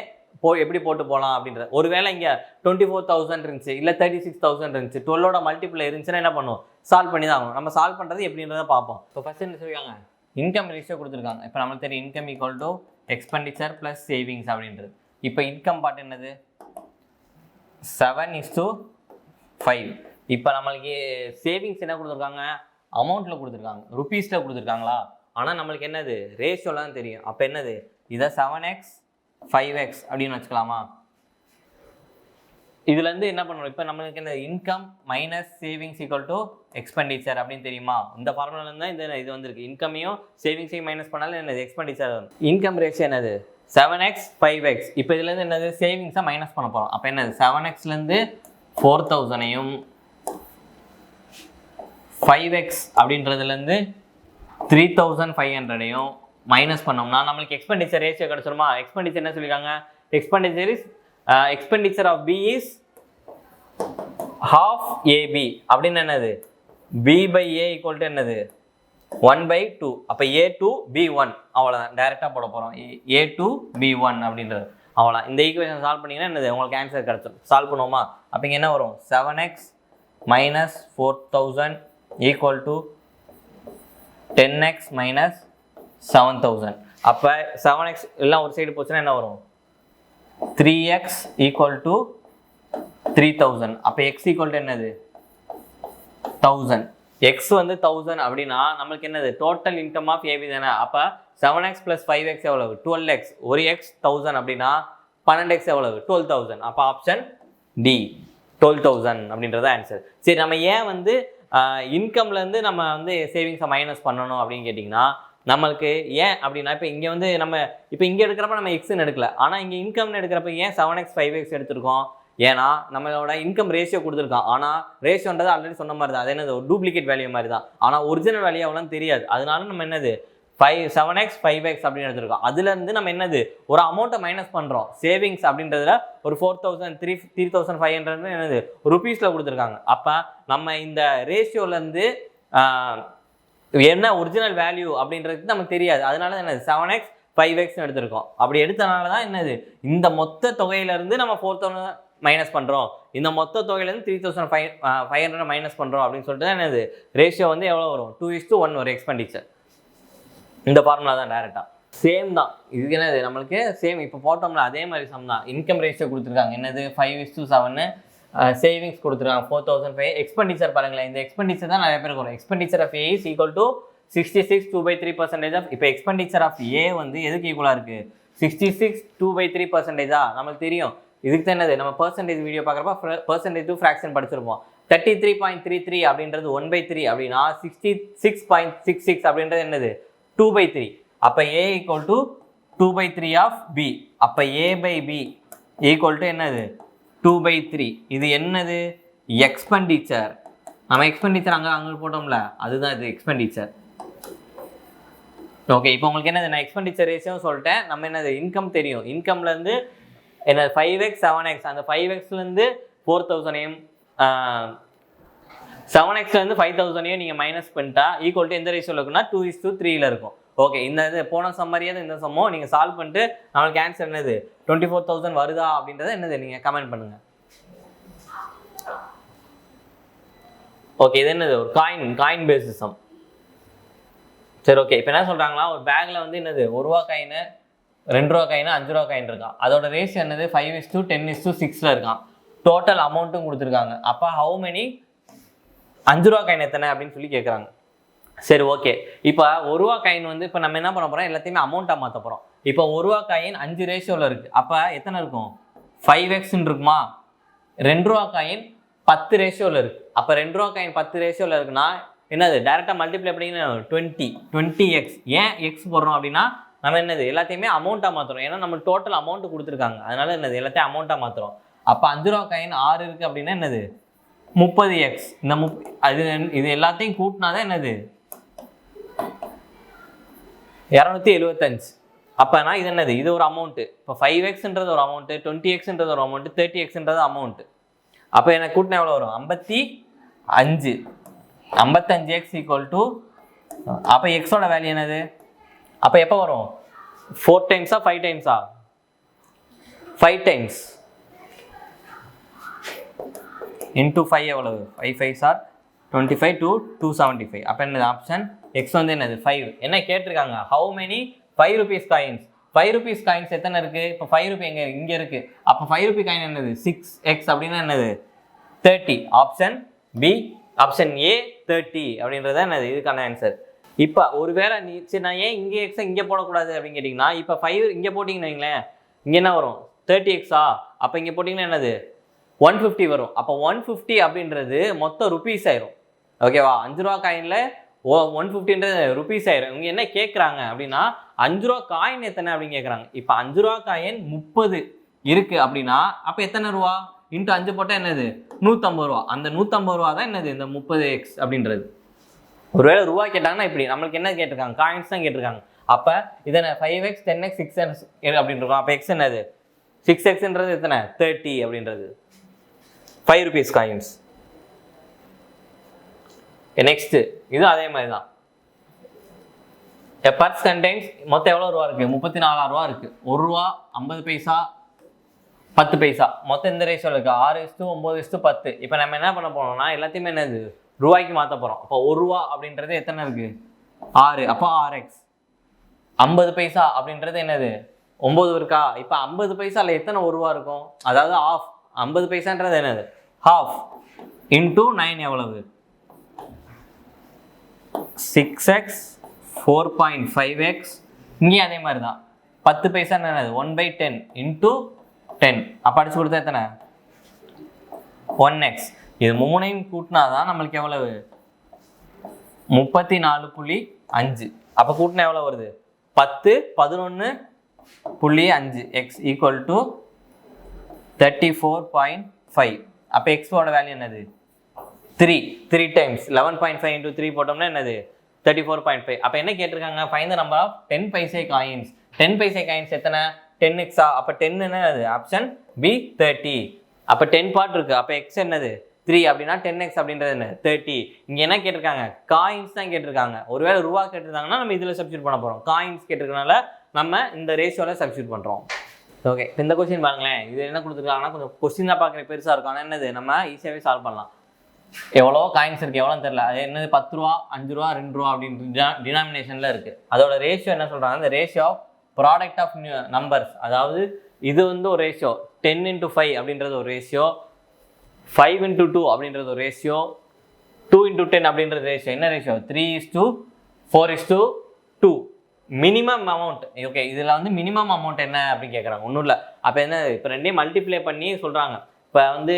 எப்படி போட்டு போகலாம் அப்படின்றது. ஒருவேளை இங்கே 24,000 இருந்துச்சு இல்லை 36,000 இருந்துச்சு 12ஓட மல்டிபிள் இருந்துச்சுன்னா என்ன பண்ணுவோம் சால்வ் பண்ணி தான் ஆகணும். நம்ம சால்வ் பண்ணுறது எப்படின்றத பார்ப்போம். இப்போ ஃபர்ஸ்ட் என்ன சொல்லியிருக்காங்க இன்கம் ரேஷியோ கொடுத்துருக்காங்க. இப்போ நம்மளுக்கு தெரியும் income equal to expenditure plus savings அப்படின்றது. இப்போ இன்கம் பார்ட் என்னது 7:5. இப்போ நம்மளுக்கு சேவிங்ஸ் என்ன கொடுத்துருக்காங்க அமௌண்ட்டில் கொடுத்துருக்காங்க ருபீஸில் கொடுத்துருக்காங்களா? ஆனால் நம்மளுக்கு என்னது ரேஷியோலாம் தெரியும். அப்போ என்னது இதை 7x 5x அப்படின்னு வச்சுக்கலாமா? இதுலேருந்து என்ன பண்ணணும் இப்போ நம்மளுக்கு இந்த income minus savings equal to expenditure அப்படின்னு தெரியுமா? இந்த ஃபார்முலாலேருந்து தான் இது வந்திருக்கு. இன்கமையும் சேவிங்ஸையும் மைனஸ் பண்ணாலும் என்னது எக்ஸ்பெண்டிச்சர் வரும். இன்கம் ரேஷியோ என்னது 7x 5x. இப்போ இதுலேருந்து என்னது சேவிங்ஸை மைனஸ் பண்ண போகிறோம். அப்போ என்னது 7xலேருந்து 4,000ஐயும் 5x அப்படின்றதுலேருந்து 3,500ஐயும் மைனஸ் பண்ணோம்னா நம்மளுக்கு எக்ஸ்பெண்டிச்சர் ரேஷியோ கிடச்சிருமா? எக்ஸ்பெண்டிச்சர் என்ன சொல்லியிருக்காங்க expenditure of B is half AB அப்படின்னு என்னது B/A ஈக்குவல் டு என்னது 1/2. அப்போ A2 B1 அவ்வளோதான். டைரெக்டாக போட போகிறோம் A2 B1 அப்படின்றது. அவ்வளோதான். இந்த ஈக்குவேஷன் சால்வ் பண்ணிங்கன்னா என்னது உங்களுக்கு ஆன்சர் கிடச்சிடும். சால்வ் பண்ணுவோமா? அப்போ இங்கே என்ன வரும் 7x minus 4,000 equal to 10x minus 7,000. அப்போ 7x எல்லாம் ஒரு சைடு போச்சுன்னா என்ன வரும் 3x ஈக்குவல் டு 3,000. அப்போ x ஈக்குவல் டு என்னது 1000. x வந்து 1000 அப்படின்னா நம்மளுக்கு என்னது டோட்டல் இன்கம் ஆஃப் ஏபி தானே. அப்போ 7x + 5x எவ்வளவு 12x. ஒரு x 1000 அப்படின்னா 12x எவ்வளவு 12,000. அப்போ ஆப்ஷன் டி 12,000 அப்படின்றது ஆன்சர். சரி நம்ம ஏன் வந்து இன்கம்லேருந்து நம்ம வந்து சேவிங்ஸை மைனஸ் பண்ணணும் அப்படின்னு கேட்டிங்கன்னா நம்மளுக்கு ஏன் அப்படின்னா இப்போ இங்கே வந்து நம்ம இப்போ இங்கே எடுக்கிறப்ப நம்ம எக்ஸ்ன்னு எடுக்கல. ஆனால் இங்கே இன்கம்னு எடுக்கிறப்ப ஏன் 7x 5x எடுத்திருக்கோம்? ஏன்னா நம்மளோட இன்கம் ரேஷியோ கொடுத்துருக்கான். ஆனால் ரேஷியோன்றது ஆல்ரெடி சொன்ன மாதிரி தான். அது என்னது ஒரு டூப்ளிகேட் வேல்யூ மாதிரி தான். ஆனால் ஒரிஜினல் வேல்யூ அவ்வளோ தெரியாது. அதனால நம்ம என்னது 7x 5x அப்படின்னு எடுத்துருக்கோம். அதுலேருந்து நம்ம என்னது ஒரு அமௌண்ட்டை மைனஸ் பண்ணுறோம். சேவிங்ஸ் அப்படின்றதுல ஒரு 3,500 என்னது ருபீஸில் கொடுத்துருக்காங்க. அப்போ நம்ம இந்த ரேஷியோலேருந்து என்ன ஒரிஜினல் வேல்யூ அப்படின்றது நமக்கு தெரியாது. அதனால என்னது 7x 5x எடுத்திருக்கோம். அப்படி எடுத்தனால தான் என்னது இந்த மொத்த தொகையிலேருந்து நம்ம 4,000 மைனஸ் பண்ணுறோம். இந்த மொத்த தொகையிலேருந்து 3,500 மைனஸ் பண்ணுறோம் அப்படின்னு சொல்லிட்டு தான் என்னது ரேஷியோ வந்து எவ்வளோ வரும் 2:1 ஒரு எக்ஸ்பெண்டிச்சர். இந்த ஃபார்முலா தான் டேரெக்டாக சேம் தான். இதுக்கு என்னது நம்மளுக்கு சேம் இப்போ போட்டோம்ல அதே மாதிரி சம் தான். இன்கம் ரேஷியோ கொடுத்துருக்காங்க என்னது 5:7. சேவிங்ஸ் கொடுத்துருக்காங்க 4,005. எக்ஸ்பெண்டிச்சர் பாருங்களேன். இந்த எக்ஸ்பெண்டிச்சர் தான் நிறைய பேருக்கு வரும். Expenditure of A is equal to 66 2/3% of. இப்போ எக்ஸ்பெண்டிச்சர் ஆஃப் ஏ வந்து எதுக்கு ஈக்குவலாக இருக்குது 66 2/3%. நம்மளுக்கு தெரியும். இதுக்கு தான் என்னது நம்ம பர்சன்டேஜ் வீடியோ பார்க்குறப்ப பர்சன்டேஜ் டு ஃப்ராக்ஷன் படிச்சிருப்போம். 33.33 அப்படின்றது 1/3 அப்படின்னா 66.66 அப்படின்றது என்னது 2/3. அப்போ ஏ ஈக்குவல் டு 2/3 ஆஃப் பி. அப்போ A/B ஈக்குவல் டு என்னது 2/3. இது என்னது எக்ஸ்பெண்டிச்சர். நம்ம எக்ஸ்பெண்டிச்சர் அங்கே போட்டோம்ல அதுதான் இது எக்ஸ்பெண்டிச்சர். ஓகே இப்போ உங்களுக்கு என்னது நான் எக்ஸ்பெண்டிச்சர் ரேஷியோ சொல்லிட்டேன். நம்ம என்னது இன்கம் தெரியும். இன்கம்லேருந்து என்ன 5x 7x அந்த 5xலேருந்து 4,000ஐயும் 7xலேருந்து 5,000ஐயும் நீங்கள் மைனஸ் பண்ணிட்டா ஈக்குவல் டு எந்த ரேஷியோவில் இருக்குன்னா 2:3 இருக்கும். ஓகே இந்த இது போன சம்மரியாவது இந்த சம்மோ நீங்கள் சால்வ் பண்ணிட்டு நம்மளுக்கு ஆன்சர் என்னது 24,000 வருதா அப்படின்றத என்னது நீங்கள் கமெண்ட் பண்ணுங்கள். ஓகே இது என்னது ஒரு காயின் பேஸ்டு சம். சரி ஓகே இப்போ என்ன சொல்கிறாங்களா ஒரு பேக்கில் வந்து என்னது 1 ரூபா காயின் 2 ரூபா காயின் 5 ரூபா காயின் இருக்கான். அதோட ரேஷியோ என்னது 5:10:6 இருக்கான். டோட்டல் அமௌண்ட்டும் கொடுத்துருக்காங்க. அப்போ ஹவு மெனி 5 ரூபா காயின் எத்தனை அப்படின்னு சொல்லி கேட்குறாங்க. சரி ஓகே இப்போ 1 ரூபா காயின் வந்து இப்போ நம்ம என்ன பண்ண போகிறோம் எல்லாத்தையுமே அமௌண்ட்டாக மாற்ற போகிறோம். இப்போ 1 ரூபா காயின் 5 ரேஷியோவில் இருக்குது. அப்போ எத்தனை இருக்கும் 5x இருக்குமா. 2 ரூபா காயின் 10 ரேஷியோவில் இருக்குது. அப்போ 2 ரூபா காயின் 10 ரேஷியோவில் இருக்குன்னா என்னது டேரெக்டாக மல்டிப்ளை பண்ணிங்கன்னா 20x. ஏன் எக்ஸ் போடுறோம் அப்படின்னா நம்ம என்னது எல்லாத்தையுமே அமௌண்ட்டாக மாற்றுறோம். ஏன்னா நம்ம டோட்டல் அமௌண்ட் கொடுத்துருக்காங்க. அதனால என்னது எல்லாத்தையும் அமௌண்ட்டாக மாற்றுறோம். அப்போ 5 ரூபா காயின் 6 இருக்குது அப்படின்னா என்னது 30x. இந்த இது எல்லாத்தையும் கூட்டினாதான் என்னது 275. அப்போனா இது என்னது இது ஒரு அமௌண்ட்டு. இப்போ 5xன்றது ஒரு அமௌண்ட்டு, 20xன்றது ஒரு அமௌண்ட்டு, 30xன்றது அமௌண்ட்டு. அப்போ எனக்கு கூட்டினா எவ்வளோ வரும் 55. 55x ஈக்குவல் டு அப்போ எக்ஸோட வேல்யூ என்னது அப்போ எப்போ வரும் 4 டைம்ஸா 5 டைம்ஸா 5 டைம்ஸ் இன்டூ 5 எவ்வளவு 5 5s are 25 to 275. அப்போ என்னது ஆப்ஷன் எக்ஸ் வந்து என்னது 5. என்ன கேட்டிருக்காங்க how many 5 rupees coins. 5 rupees coins எத்தனை இருக்குது இப்போ 5 ரூபி இங்கே இருக்குது. அப்போ 5 ரூபி காயின் என்னது 6x அப்படின்னா என்னது 30. ஆப்ஷன் பி ஆப்ஷன் ஏ 30 அப்படின்றத என்னது இதுக்கான ஆன்சர். இப்போ ஒருவேளை சரி நான் ஏன் இங்கே எக்ஸை இங்கே போடக்கூடாது அப்படின்னு கேட்டிங்கன்னா இப்போ 5 இங்கே போட்டிங்கன்னு வைங்களேன் இங்கே என்ன வரும் 30xஆ. அப்போ இங்கே போட்டிங்கன்னா என்னது 150 வரும். அப்போ 150 அப்படின்றது மொத்தம் ருபீஸ் ஆயிரும். ஓகேவா 5 ரூபா காயினில் 150ன்றது ருபீஸ் ஆயிரும். இவங்க என்ன கேட்குறாங்க அப்படின்னா 5 ரூபா காயின் எத்தனை அப்படின்னு கேட்குறாங்க. இப்போ 5 ரூபா காயின் 30 இருக்குது அப்படின்னா அப்போ எத்தனை ரூபா இன்ட்டு 5 போட்டால் என்னது 150 ரூபா. அந்த 150 ரூபா தான் என்னது இந்த 30x அப்படின்றது. ஒருவேளை ரூபா கேட்டாங்கன்னா இப்படி நம்மளுக்கு என்ன கேட்டிருக்காங்க காயின்ஸ் தான் கேட்டிருக்காங்க. அப்போ இதை 5x 10x 6x அப்படின்னு இருக்கும். அப்போ எக்ஸ் என்னது 6xன்றது எத்தனை 30 அப்படின்றது 5 rupees காயின்ஸ். நெக்ஸ்ட் இது அதே மாதிரி தான். பர்ஸ் கண்டெய்ன்ஸ் மொத்தம் எவ்வளோ ரூபா இருக்குது 34,000 ரூபா இருக்குது. 1 ரூபா 50 பைசா 10 பைசா மொத்தம் இந்த ரேஷியோவில் இருக்குது 6:9:10. இப்போ நம்ம என்ன பண்ண போறோம்னா எல்லாத்தையுமே என்னது ரூபாய்க்கு மாற்ற போகிறோம். அப்போ 1 ரூபா அப்படின்றது எத்தனை இருக்குது 6. அப்போ 6x. 50 பைசா அப்படின்றது என்னது 9 இருக்கா. இப்போ 50 பைசாவில் எத்தனை 1 ரூபா இருக்கும் அதாவது ஆஃப். 50 பைசான்றது என்னது ஹாஃப் இன்டூ 9 எவ்வளவு 6x 4.5x. இங்கேயும் அதே மாதிரி தான் 10 பைசா என்னது 1/10 இன்டூ 10. அப்போ அடிச்சு கொடுத்தா எத்தனை 1x. இது 3ஐயும் கூட்டினா தான் நம்மளுக்கு எவ்வளவு 34.5. அப்போ கூட்டினா எவ்வளோ வருது 10 11.5 x ஈக்குவல் டு 34.5. அப்போ எக்ஸோட வேல்யூ என்னது 3 டைம்ஸ் 11.5 இன்டூ 3 போட்டோம்னா என்னது 34.5. அப்போ என்ன கேட்டிருக்காங்க find the number of 10 paise coins. 10 paise coins எத்தனை 10xஆ. அப்போ 10 என்னது ஆப்ஷன் பி 30. அப்போ 10 பார்ட் இருக்குது. அப்போ எக்ஸ் என்னது 3 அப்படின்னா 10x அப்படின்றது என்ன 30. இங்கே என்ன கேட்டிருக்காங்க காயின்ஸ் தான் கேட்டிருக்காங்க. ஒருவேளை ரூபா கேட்டிருந்தாங்கன்னா நம்ம இதில் சப்ஸ்டியூட் பண்ண போகிறோம். காயின்ஸ் கேட்டிருக்கனால நம்ம இந்த ரேஷியோவில் சப்ஸ்டியூட் பண்ணுறோம். ஓகே இந்த கொஸ்டின் பாருங்களேன். இது என்ன கொடுத்துருக்காங்கன்னா கொஞ்சம் கொஸ்டின் தான் பார்க்குற பெருசாக இருக்கும். ஆனால் என்னது நம்ம ஈஸியாகவே சால்வ் பண்ணலாம். எவ்வளோ காயின்ஸ் இருக்குது எவ்வளோன்னு தெரியல. அது என்னது 10 ரூபா 5 ரூபா 2 ரூபா அப்படின்ற டினாமினேஷனில் இருக்குது. அதோட ரேஷியோ என்ன சொல்கிறாங்க இந்த ratio of product of numbers. அதாவது இது வந்து ஒரு ரேஷியோ 10:5 அப்படின்றது ஒரு ரேஷியோ 5:2 அப்படின்றது ஒரு ரேஷியோ 2:10 அப்படின்றது ரேஷியோ. என்ன ரேஷியோ 3:4:2 மினிமம் அமௌண்ட். ஓகே இதில் வந்து மினிமம் அமௌண்ட் என்ன அப்படின்னு கேட்குறாங்க. ஒன்றும் இல்லை. அப்போ என்ன இப்போ ரெண்டையும் மல்டிப்ளை பண்ணி சொல்கிறாங்க. இப்போ வந்து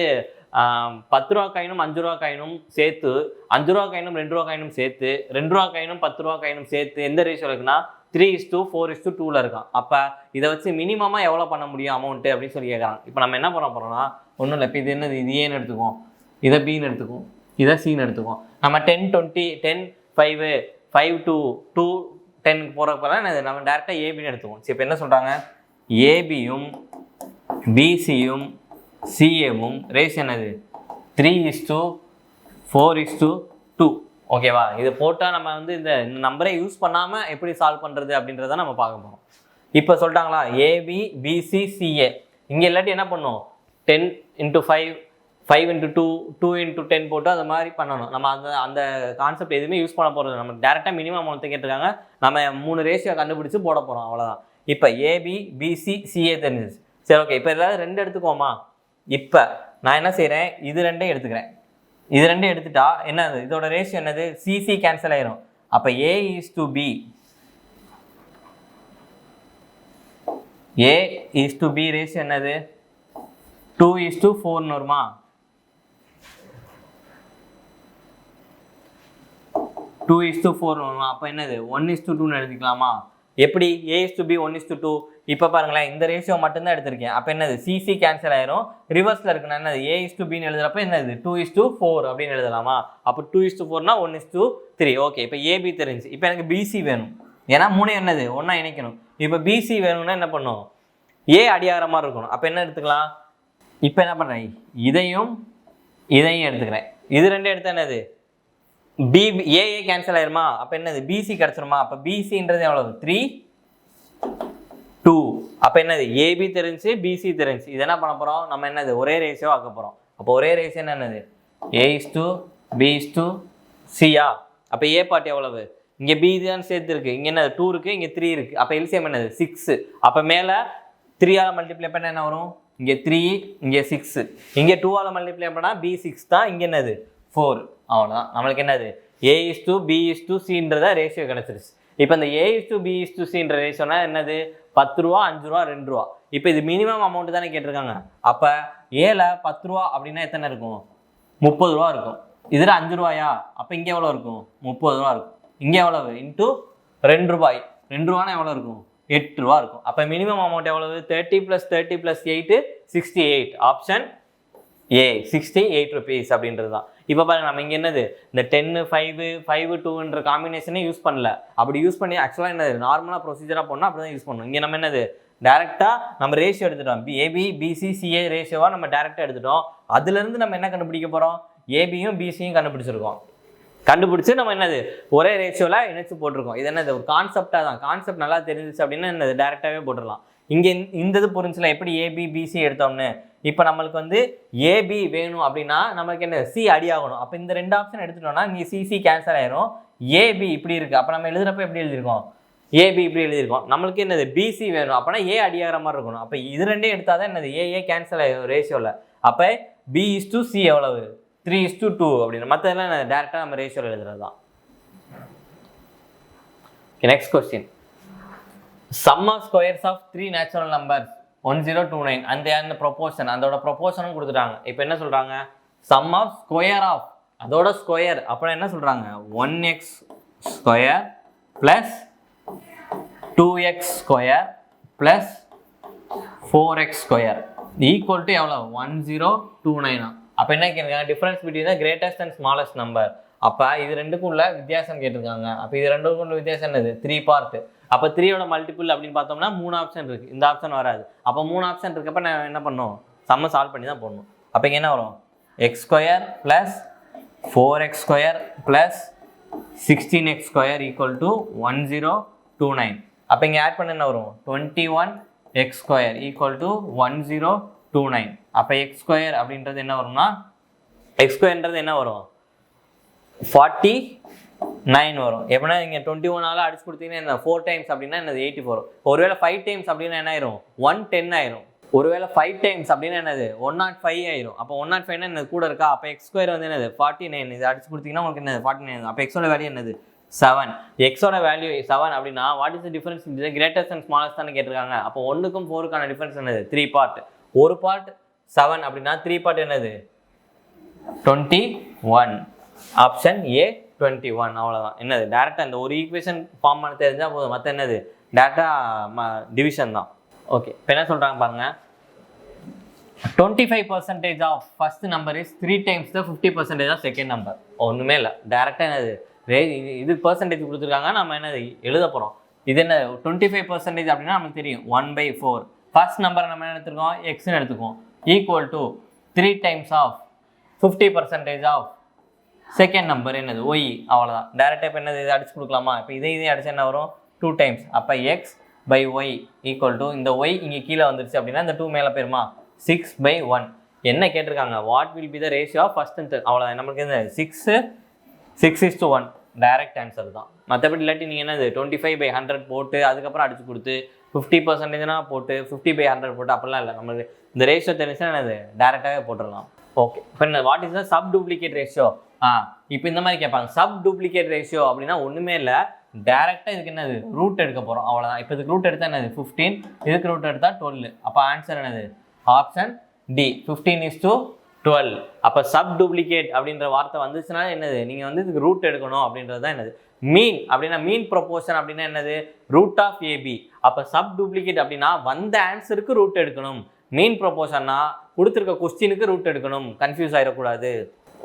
10 ரூபா காயினும் 5 ரூபா காயினும் சேர்த்து 5 ரூபா காயினும் 2 ரூபா காயினும் சேர்த்து 2 ரூபா காயினும் 10 ரூபா காயினும் சேர்த்து எந்த ரேஷியோவில் இருக்குன்னா 3:4:2 இருக்கான். அப்போ இதை வச்சு மினிமமாக எவ்வளோ பண்ண முடியும் அமௌண்ட்டு அப்படின்னு சொல்லி கேட்குறாங்க. இப்போ நம்ம என்ன பண்ண போகிறோம்னா ஒன்றும் இல்லை. இப்போ இது என்னது இது ஏன்னு எடுத்துக்குவோம், இதை பின்னு எடுத்துக்குவோம், இதை சின்னு எடுத்துக்குவோம். நம்ம 10 20 10 5 5 to 2 10 போகிறப்பெல்லாம் நம்ம டேரெக்டாக ஏபின்னு எடுத்துக்குவோம். சரி இப்போ என்ன சொல்கிறாங்க ஏபியும் பிசியும் சிஏவும் ரேஷியோ என்னது 3:4:2. ஓகேவா? இது போட்டால் நம்ம வந்து இந்த நம்பரை யூஸ் பண்ணாமல் எப்படி சால்வ் பண்ணுறது அப்படின்றத நம்ம பார்க்க போகிறோம். இப்போ சொல்லிட்டாங்களா ஏபி பிசி சிஏ. இங்கே இல்லாட்டி என்ன பண்ணும் 10 × 5 5 × 2 2 × 10 போட்டு அது மாதிரி பண்ணணும். நம்ம அந்த கான்செப்ட் எதுவுமே யூஸ் பண்ண போகிறது. நம்ம டேரெக்டாக மினிமம் அமௌண்ட் கேட்டிருக்காங்க, நம்ம 3 ரேஷியோ கண்டுபிடிச்சி போட போகிறோம், அவ்வளோதான். இப்போ ஏபி பிசி சிஏ தெரிஞ்சிச்சு. சரி ஓகே, இப்போ ஏதாவது 2 எடுத்துக்கோமா. இப்போ நான் என்ன செய்கிறேன், இது 2 எடுத்துக்கிறேன். இது 2 எடுத்துட்டா என்னது, இதோட ரேஷியோ என்னது, சிசி கேன்சல் ஆயிரும். அப்போ A:B A:B ரேஷியோ என்னது 2:4 வருமா? 2:4 வருமா? அப்போ என்னது 1:2 எடுத்துக்கலாமா? எப்படி A:B 1:2? இப்போ பாருங்களேன், இந்த ரேஷியோ மட்டும்தான் எடுத்திருக்கேன். அப்போ என்னது சிசி கேன்சல் ஆயிரும். ரிவர்ஸில் இருக்குன்னா என்னது A:Bன்னு எழுதுறப்ப என்னது 2:4 அப்படின்னு எழுதலாமா? அப்போ 2:4னா 1:3. ஓகே, இப்போ ஏபி தெரிஞ்சு. இப்போ எனக்கு பிசி வேணும், ஏன்னா 3 என்னது ஒன்றா இணைக்கணும். இப்போ பிசி வேணும்னா என்ன பண்ணும், ஏ அடியாகிற மாதிரி இருக்கணும். அப்போ என்ன எடுத்துக்கலாம், இப்போ என்ன பண்ணுறேன், இதையும் எடுத்துக்கிறேன். இது 2 எடுத்தா என்னது ஏஏ கேன்சல் ஆயிருமா? அப்போ என்னது பிசி கிடச்சிருமா? அப்போ பிசின்றது எவ்வளவு 3 2. அப்போ என்னது ஏபி தெரிஞ்சு பிசி தெரிஞ்சு. இது என்ன பண்ண போகிறோம், நம்ம என்னது ஒரே ரேஷியோ ஆக்க போகிறோம். அப்போ ஒரே ரேஷியோ என்னது A:B:C. அப்போ ஏ பார்ட் எவ்வளவு, இங்கே பி தான் சேர்த்துருக்கு, இங்கே என்னது 2 இருக்குது, இங்கே 3 இருக்குது. அப்போ எல்சிஎம் என்னது 6. அப்போ மேலே 3ஆல் மல்டிப்ளை பண்ணால் என்ன வரும், இங்கே 3 இங்கே 6, இங்கே 2ஆல் மல்டிப்ளை பண்ணால் B6 தான், இங்கே என்னது 4. அவ்வளோதான். நம்மளுக்கு என்னது A:B:Cன்றத ரேஷியோ கிடச்சிருச்சு. இப்போ இந்த A:B:Cன்ற ரேஷியோனா என்னது 10 ரூபா 5 ரூபா 2 ரூபா. இப்போ இது மினிமம் அமௌண்ட் தானே கேட்டிருக்காங்க. அப்போ ஏல 10 ரூபா அப்படின்னா எத்தனை இருக்கும், 30 ரூபா இருக்கும். இதில் 5 ரூபாயா, அப்போ இங்கே எவ்வளோ இருக்கும் 30 ரூபா இருக்கும். இங்கே எவ்வளவு இன்ட்டு 2 ரூபாய், 2 ரூபானா எவ்வளோ இருக்கும் 8 ரூபா இருக்கும். அப்போ மினிமம் அமௌண்ட் எவ்வளவு 30 + 30 + 8 68. ஆப்ஷன் ஏ 68 rupees அப்படின்றது தான். இப்போ பாருங்க, நம்ம இங்கே என்னது இந்த 10 5 5 2ன்ற காம்பினேஷனே யூஸ் பண்ணல. அப்படி யூஸ் பண்ணி ஆக்சுவலாக என்னது நார்மலாக ப்ரொசீஜராக போனால் அப்படி தான் யூஸ் பண்ணணும். இங்கே நம்ம என்னது டேரெக்டாக நம்ம ரேஷியோ எடுத்துட்டோம். ஏபி பிசி சிஏ ரேஷியோவாக நம்ம டேரெக்டாக எடுத்துட்டோம். அதுலேருந்து நம்ம என்ன கண்டுபிடிக்க போகிறோம், ஏபியும் பிசியும் கண்டுபிடிச்சிருக்கோம். கண்டுபிடிச்சி நம்ம என்னது ஒரே ரேஷியோவில் இணைச்சு போட்டிருக்கோம். இது என்னது ஒரு கான்செப்டாக தான். கான்செப்ட் நல்லா தெரிஞ்சிச்சு அப்படின்னா என்னது டேரெக்டாகவே போட்டுடலாம். இங்கே இந்த இது புரிஞ்சுல எப்படி ஏபி பிசி எடுத்தோம்னு. இப்போ நம்மளுக்கு வந்து ஏபி வேணும் அப்படின்னா நம்மளுக்கு என்ன சி அடி ஆகணும். அப்போ இந்த 2 ஆப்ஷன் எடுத்துட்டோம்னா இங்கே சிசி கேன்சல் ஆயிரும். ஏபி இப்படி இருக்குது, அப்போ நம்ம எழுதுறப்ப எப்படி எழுதியிருக்கோம், ஏபி இப்படி எழுதியிருக்கோம். நம்மளுக்கு என்னது பிசி வேணும், அப்போனா ஏ அடியாகிற மாதிரி இருக்கணும். அப்போ இது 2 எடுத்தால் தான் என்னது ஏஏ கேன்சல் ஆகிடும் ரேஷியோவில். அப்போ B:C எவ்வளவு 3:2 அப்படின்னு. மற்றதெல்லாம் டேரெக்டாக நம்ம ரேஷியோவில் எழுதுறது தான். Next question, sum of squares of 3 natural numbers 1029 and proportion, அதோட ப்ரொபோர்ஷனும் கொடுத்துட்டாங்க. இப்போ என்ன சொல்கிறாங்க, sum of square of அதோட ஸ்கொயர் அப்புறம் என்ன சொல்கிறாங்க 1x square plus 2x square plus 4x square equal to எவ்வளோ 1029. அப்போ என்ன கேட்குறாங்க, difference between the greatest and smallest number. அப்போ இது 2க்கும் உள்ள வித்தியாசம் கேட்டிருக்காங்க. அப்போ இது 2க்கும் உள்ள வித்தியாசம் என்னது 3 பார்ட். அப்போ 3யோட மல்டிபிள் அப்படின்னு பார்த்தோம்னா 3 ஆப்ஷன் இருக்குது, இந்த ஆப்ஷன் வராது. அப்போ 3 ஆப்ஷன் இருக்கப்போ நான் என்ன பண்ணணும், சம்ம சால்வ் பண்ணி தான் போடணும். அப்போ இங்கே என்ன வரும் x square plus 4x square plus 16x square equal to 1029. அப்போ இங்கே ஆட் பண்ண என்ன வரும் 21x ஸ்கொயர் ஈக்குவல் டு 1029. அப்போ எக்ஸ் ஸ்கொயர் அப்படின்றது என்ன வரும்னா, எக்ஸ் ஸ்கொயர்ன்றது என்ன வரும் 49 வரும். எப்படின்னா நீங்கள் 21ஆல் அடிச்சு கொடுத்தீங்கன்னா என்ன 4 டைம்ஸ் அப்படின்னா என்னது 84. ஒருவேளை 5 டைம்ஸ் அப்படின்னா என்ன ஆயிரும் 110 ஆயிரும். ஒருவேளை 5 டைம்ஸ் அப்படின்னா என்னது 105 ஆயிரும். அப்போ 105 என்னது கூட இருக்கா. அப்போ எக்ஸ் ஸ்கொயர் வந்து என்னது 49. இது அடிச்சு கொடுத்தீங்கன்னா உங்களுக்கு என்னது 49. அப்போ எக்ஸோட வேல்யூ என்னது 7. எக்ஸோட வேல்யூ 7 அப்படின்னா what is the difference greatest and smallest தான் கேட்டிருக்காங்க. அப்போ 1க்கும் 4க்கான டிஃபரன்ஸ் என்னது 3 பார்ட். ஒரு பார்ட் 7 அப்படின்னா 3 பார்ட் என்னது 21. Option A 21. அவ்வளோதான். என்னது டேரெக்டாக இந்த ஒரு ஈக்குவேஷன் ஃபார்ம் பண்ண தெரிஞ்சால் போதும், மற்ற என்னது டேரெக்டாக டிவிஷன் தான். ஓகே, இப்போ என்ன சொல்கிறாங்க பாருங்கள், 25% of first number is 3 times the 50% of second number. ஒன்றுமே இல்லை, டேரெக்டாக என்னது இது பர்சன்டேஜ் கொடுத்துருக்காங்க, நம்ம என்னது எழுத போகிறோம். இது என்ன 25% அப்படின்னா நமக்கு தெரியும் 1/4. ஃபர்ஸ்ட் நம்பரை நம்ம என்ன எடுத்துருக்கோம் எக்ஸ்ன்னு எடுத்துக்கோம். Equal to 3 times of 50% of second number என்னது ஒய், அவ்வளோதான். டேரெக்டாக இப்போ என்னது இதை அடிச்சு கொடுக்கலாமா? இப்போ இதே அடிச்சா என்ன வரும்? 2 டைம்ஸ். அப்போ X by Y equal to இந்த ஒய் இங்கே கீழே வந்துருச்சு அப்படின்னா இந்த 2 மேலே போயிருமா? 6/1. என்ன கேட்டிருக்காங்க? What will be the ratio of first and third? அவ்வளோதான். நமக்கு இந்த 6:1 டைரக்ட் ஆன்சர் தான். மற்றபடி இல்லாட்டி நீங்கள் என்னது 25/100 போட்டு அதுக்கப்புறம் அடிச்சு கொடுத்து 50% போட்டு 50/100 போட்டு அப்படிலாம் இல்லை. நம்மளுக்கு இந்த ரேஷியோ தெரிஞ்சுன்னா என்னது டேரெக்டாகவே போட்டுடலாம். ஓகே, இப்போ என்ன what is the sub duplicate ratio? இப்போ இந்த மாதிரி கேட்பாங்க. சப் டூப்ளிகேட் ரேஷியோ அப்படின்னா ஒன்றுமே இல்லை, டேரெக்டாக இதுக்கு என்னது ரூட் எடுக்க போகிறோம், அவ்வளோதான். இப்போ இதுக்கு ரூட் எடுத்தால் என்னது 15, இதுக்கு ரூட் எடுத்தால் 12. அப்போ ஆன்சர் என்னது? Option D, 15:12. அப்போ சப் டூப்ளிகேட் அப்படின்ற வார்த்தை வந்துச்சுன்னா என்னது நீங்கள் வந்து இதுக்கு ரூட் எடுக்கணும் அப்படின்றது தான் என்னது. மீன் அப்படின்னா மீன் ப்ரொபோர்ஷன் அப்படின்னா என்னது? Root of AB. அப்போ சப் டூப்ளிகேட் அப்படின்னா வந்த ஆன்சருக்கு ரூட் எடுக்கணும். மீன் ப்ரொபோர்ஷன்னா கொடுத்துருக்க கொஸ்டினுக்கு ரூட் எடுக்கணும், கன்ஃபியூஸ் ஆகிடக்கூடாது.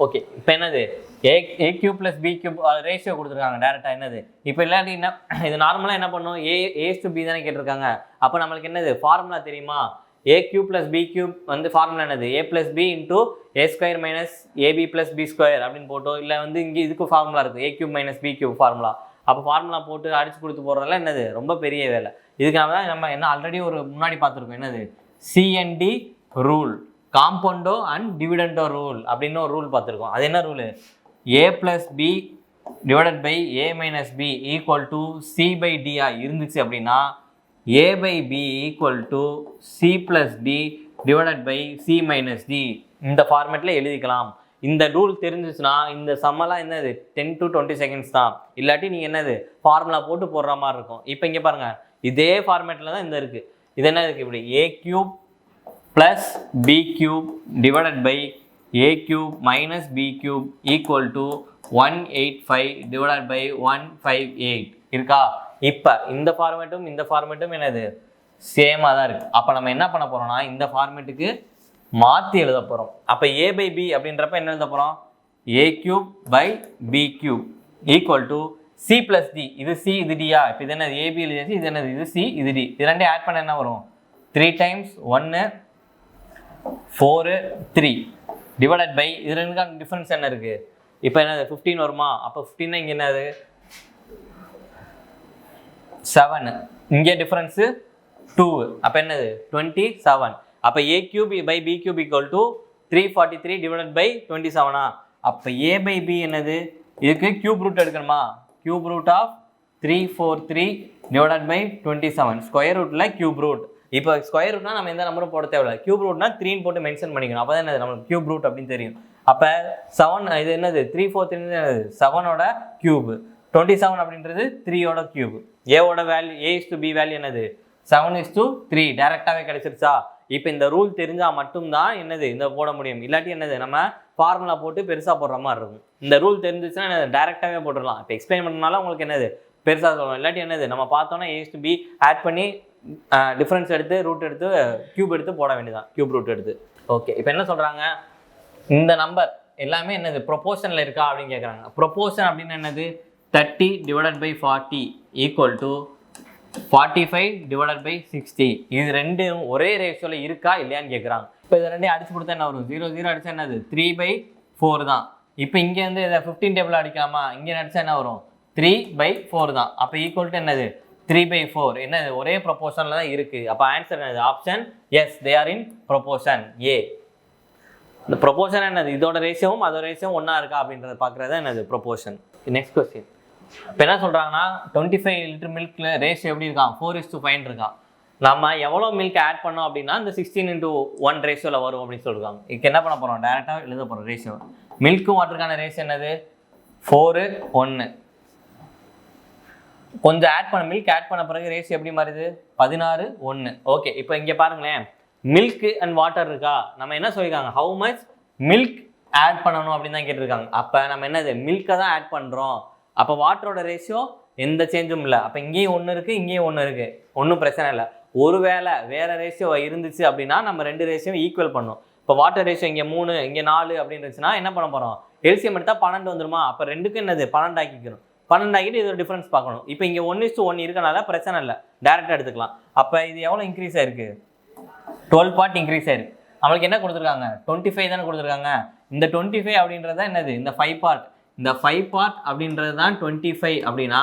ஓகே, இப்போ என்னது a cube plus B cube ratio கொடுத்துருக்காங்க டேரெக்டாக. என்னது இப்போ இல்லாட்டி என்ன, இது நார்மலாக என்ன பண்ணும்? ஏஸ் டு பி தானே கேட்டிருக்காங்க. அப்போ நம்மளுக்கு என்னது ஃபார்முலா தெரியுமா? A cube plus B cube வந்து ஃபார்முலா என்னது? A plus b into a square minus ab plus b square அப்படின்னு போட்டோம். இல்லை வந்து இங்கே இதுக்கு ஃபார்முலா இருக்குது, a cube minus B cube formula. அப்போ ஃபார்முலா போட்டு அடிச்சு கொடுத்து போடுறதுலாம் என்னது ரொம்ப பெரிய வேலை. இதுக்காக தான் நம்ம என்ன ஆல்ரெடி ஒரு முன்னாடி பார்த்துருக்கோம், என்னது CND rule, componendo and dividendo rule அப்படின்னு ஒரு ரூல் பார்த்துருக்கோம். அது என்ன rule? A plus B divided by A minus B equal to C by டியா இருந்துச்சு அப்படின்னா A by B equal to C plus D divided by C minus D இந்த ஃபார்மேட்டில் எழுதிக்கலாம். இந்த ரூல் தெரிஞ்சிச்சுன்னா இந்த சம்மெல்லாம் என்னது 10 to 20 செகண்ட்ஸ் தான். இல்லாட்டி நீங்கள் என்னது ஃபார்முலா போட்டு போடுற மாதிரி இருக்கும். இப்போ இங்கே பாருங்கள், இதே ஃபார்மேட்டில் தான் இந்த இருக்குது. இது என்ன இருக்குது? இப்படி A cube plus B cube divided by A cube minus B cube equal to 185 divided by 158 இருக்கா? இப்போ இந்த ஃபார்மேட்டும் என்னது சேமாக தான் இருக்குது. அப்போ நம்ம என்ன பண்ண போகிறோம்னா இந்த ஃபார்மேட்டுக்கு மாற்றி எழுத போகிறோம். அப்போ ஏ பை பி அப்படின்றப்ப என்ன எழுத போகிறோம்? A cube by B cube equal to C plus D. இது சி, இது டியா? இப்போ இது என்னது? ஏபி எழுதியாச்சு. இது என்னது? இது சி, இது டி. இது ரெண்டே ஆட் பண்ண என்ன வரும்? 3 டைம்ஸ் 1 4 3 டிவைடட் பை இது ரெண்டுக்கான டிஃப்ரென்ஸ் என்ன இருக்குது? இப்போ என்னது 15 வருமா? அப்போ 15 இங்கே என்னது 7, இங்கே டிஃப்ரென்ஸு 2, அப்போ என்னது 27. அப்போ A cube by B cube equal to 343 divided by 27. அப்போ ஏ பை பி என்னது? இதுக்கு கியூப் ரூட் எடுக்கணுமா? Cube root of 343 divided by 27, square ரூட்டில் கியூப் ரூட். இப்போ ஸ்கொயர் ரூட்னா நம்ம எந்த நம்பரும் போட தேவையில்லை. கியூப் ரூட்னா 3 போட்டு மென்ஷன் பண்ணிக்கணும். அப்போ தான் என்னது நம்மளுக்கு கியூப் ரூட் அப்படின்னு தெரியும். அப்போ 7 இது என்னது 343 7ஓட கியூப், 27 அப்படின்றது 3ஓட கியூப். ஏவோட வேல்யூ A/B வேல்யூ என்னது 7:3 டேரெக்டாகவே கிடைச்சிருச்சா? இப்போ இந்த ரூல் தெரிஞ்சால் மட்டும்தான் என்னது இந்த போட முடியும். இல்லாட்டி என்னது நம்ம ஃபார்முலா போட்டு பெருசாக போடுற மாதிரி இருக்கும். இந்த ரூல் தெரிஞ்சிச்சுன்னா என்னது டேரெக்டாகவே போட்டுடலாம். இப்போ எக்ஸ்பிளைன் பண்ணனால உங்களுக்கு என்னது பெருசாக சொல்லணும். இல்லாட்டி என்னது நம்ம பார்த்தோன்னா A/B ஆட் பண்ணி டிஃப்ரென்ஸ் எடுத்து ரூட் எடுத்து கியூப் எடுத்து போட வேண்டியதான், கியூப் ரூட் எடுத்து. ஓகே, இப்போ என்ன சொல்கிறாங்க? இந்த நம்பர் எல்லாமே என்னது ப்ரொபோர்ஷனில் இருக்கா அப்படின்னு கேட்குறாங்க. ப்ரொபோர்ஷன் அப்படின்னு என்னது 30 divided by 40 equal to 45 divided by 60. இது ரெண்டும் ஒரே ரேஷியோவில் இருக்கா இல்லையான்னு கேட்குறாங்க. இப்போ இது ரெண்டையும் அடிச்சு கொடுத்தா என்ன வரும்? 0 0 அடிச்சா என்னது 3/4 தான். இப்போ இங்கே வந்து இதை 15 டேபிள் அடிக்காமா? இங்கே அடிச்சா என்ன வரும்? 3/4 தான். அப்போ ஈக்குவல் டு என்னது 3/4. என்னது ஒரே ப்ரொபோர்ஷனில் தான் இருக்குது. அப்போ ஆன்சர் என்னது? Option yes, they are in proportion A. இந்த ப்ரொபோர்ஷன் என்னது? இதோட ரேஷியோவும் அதோட ரேஷியோவும் ஒன்றா இருக்கா அப்படின்றத பார்க்குறது என்னது ப்ரொபோர்ஷன். Next question. இப்போ என்ன சொல்கிறாங்கன்னா 25 லிட்டர் மில்கில் ரேஷியோ எப்படி இருக்கான்? 4:5 இருக்கான். நம்ம எவ்வளோ மில்க் ஆட் பண்ணோம் அப்படின்னா இந்த 16:1 ரேஷியோவில் வரும் அப்படின்னு சொல்லியிருக்காங்க. இதுக்கு என்ன பண்ண போகிறோம்? டேரெக்டாக எழுத போகிறோம் ரேஷியோ. மில்க்கும் வாட்டருக்கான ரேஷியோ என்னது 4:1. கொஞ்சம் ஆட் பண்ண மில்க் ஆட் பண்ண பிறகு ரேஷியோ எப்படி மாறுது? 16:1. ஓகே, இப்போ இங்கே பாருங்களேன், மில்க் அண்ட் வாட்டர் இருக்கா? நம்ம என்ன சொல்லியிருக்காங்க? ஹவு மச் மில்க் ஆட் பண்ணணும் அப்படின்னு தான் கேட்டிருக்காங்க. அப்போ நம்ம என்னது மில்கை தான் ஆட் பண்ணுறோம். அப்போ வாட்டரோட ரேஷியோ எந்த சேஞ்சும் இல்லை. அப்போ இங்கேயும் 1 இருக்குது, இங்கேயும் 1 இருக்குது, ஒன்றும் பிரச்சனை இல்லை. ஒருவேளை வேறு ரேஷியோ இருந்துச்சு அப்படின்னா நம்ம 2 ரேஷியோ ஈக்குவல் பண்ணணும். இப்போ வாட்டர் ரேஷியோ இங்கே 3 இங்கே 4 அப்படின்னு இருந்துச்சுன்னா என்ன பண்ண போகிறோம்? எல்சிஎம் எடுத்தால் 12 வந்துருமா? அப்போ ரெண்டுக்கும் என்னது 12 ஆக்கிக்கணும். 12 ஆகிட்டு இதோட டிஃப்ரென்ஸ் பார்க்கணும். இப்போ இங்கே 1:1 இருக்கனால பிரச்சனை இல்லை, டேரெக்டாக எடுத்துக்கலாம். அப்போ இது எவ்வளோ இன்க்ரீஸ் ஆயிருக்கு? 12 பார்ட் இன்க்ரீஸ் ஆயிருக்கு. நம்மளுக்கு என்ன கொடுத்துருக்காங்க? 25 தானே கொடுத்துருக்காங்க. இந்த 25 அப்படின்றது என்னது இந்த 5 பார்ட், இந்த 5 பார்ட் அப்படின்றது தான் 25 அப்படின்னா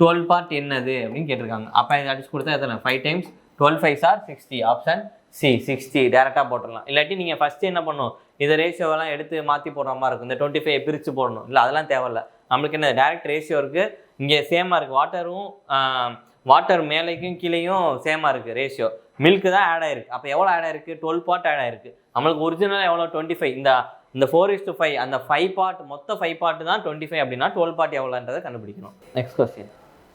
12 பார்ட் என்னது அப்படின்னு கேட்டிருக்காங்க. அப்போ இதை அடிச்சு கொடுத்தா எத்தனை 5 times 12 5s are 60. Option C 60 டேரெக்டாக போட்டுடலாம். இல்லாட்டி நீங்கள் ஃபஸ்ட்டு என்ன பண்ணணும், இதை ரேஷியோவெல்லாம் எடுத்து மாற்றி போடுற மாதிரி இருக்கும். இந்த 25 பிரித்து போடணும், இல்லை அதெல்லாம் தேவையில்ல. நம்மளுக்கு என்ன டேரெக்ட் ரேஷியோ இருக்குது, இங்கே சேமாக இருக்குது. வாட்டர் மேலேக்கும் கீழேயும் சேமாக இருக்குது ரேஷியோ. மில்க்கு தான் ஆட் ஆயிருக்கு. அப்போ எவ்வளோ ஆட் ஆயிருக்கு 12 பார்ட் ஆட் ஆயிருக்கு. நம்மளுக்கு ஒரிஜினலாக எவ்வளோ 25. இந்த 4:5 அந்த 5 பார்ட் மொத்த 5 பார்ட் தான் 25 அப்படின்னா 12 பார்ட் எவ்வளோன்றதை கண்டுபிடிக்கணும். Next question.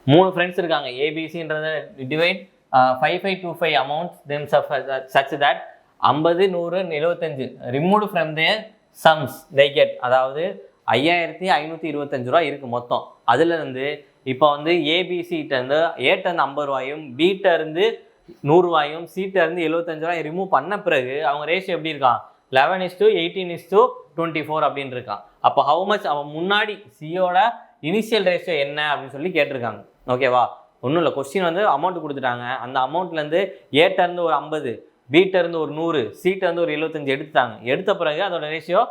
3 ஃப்ரெண்ட்ஸ் இருக்காங்க. ஏபிசின்றதை divide 5525 amounts themselves such that 50 100 75 removed from their sums they get. அதாவது 5525 ரூபா இருக்குது மொத்தம். அதுலேருந்து இப்போ வந்து ஏபிசிட்டேருந்து ஏட்டேருந்து 50 ரூபாயும் பிட்டேருந்து 100 ரூபாயும் சிட்டேருந்து 75 ரூபாயும் ரிமூவ் பண்ண பிறகு அவங்க ரேஷியோ எப்படி இருக்கான் 11:18:24 அப்படின்னு இருக்கான். அப்போ ஹவு மச் அவன் முன்னாடி சியோட இனிஷியல் ரேஷியோ என்ன அப்படின்னு சொல்லி கேட்டிருக்காங்க. ஓகேவா, ஒன்றும் இல்லை. கொஸ்டின் வந்து அமௌண்ட் கொடுத்துட்டாங்க. அந்த அமௌண்ட்லேருந்து ஏட்டேருந்து ஒரு 50, பிட்டேருந்து ஒரு 100, சிட்டேருந்து ஒரு 75 எடுத்துட்டாங்க. எடுத்த பிறகு அதோட ரேஷியோ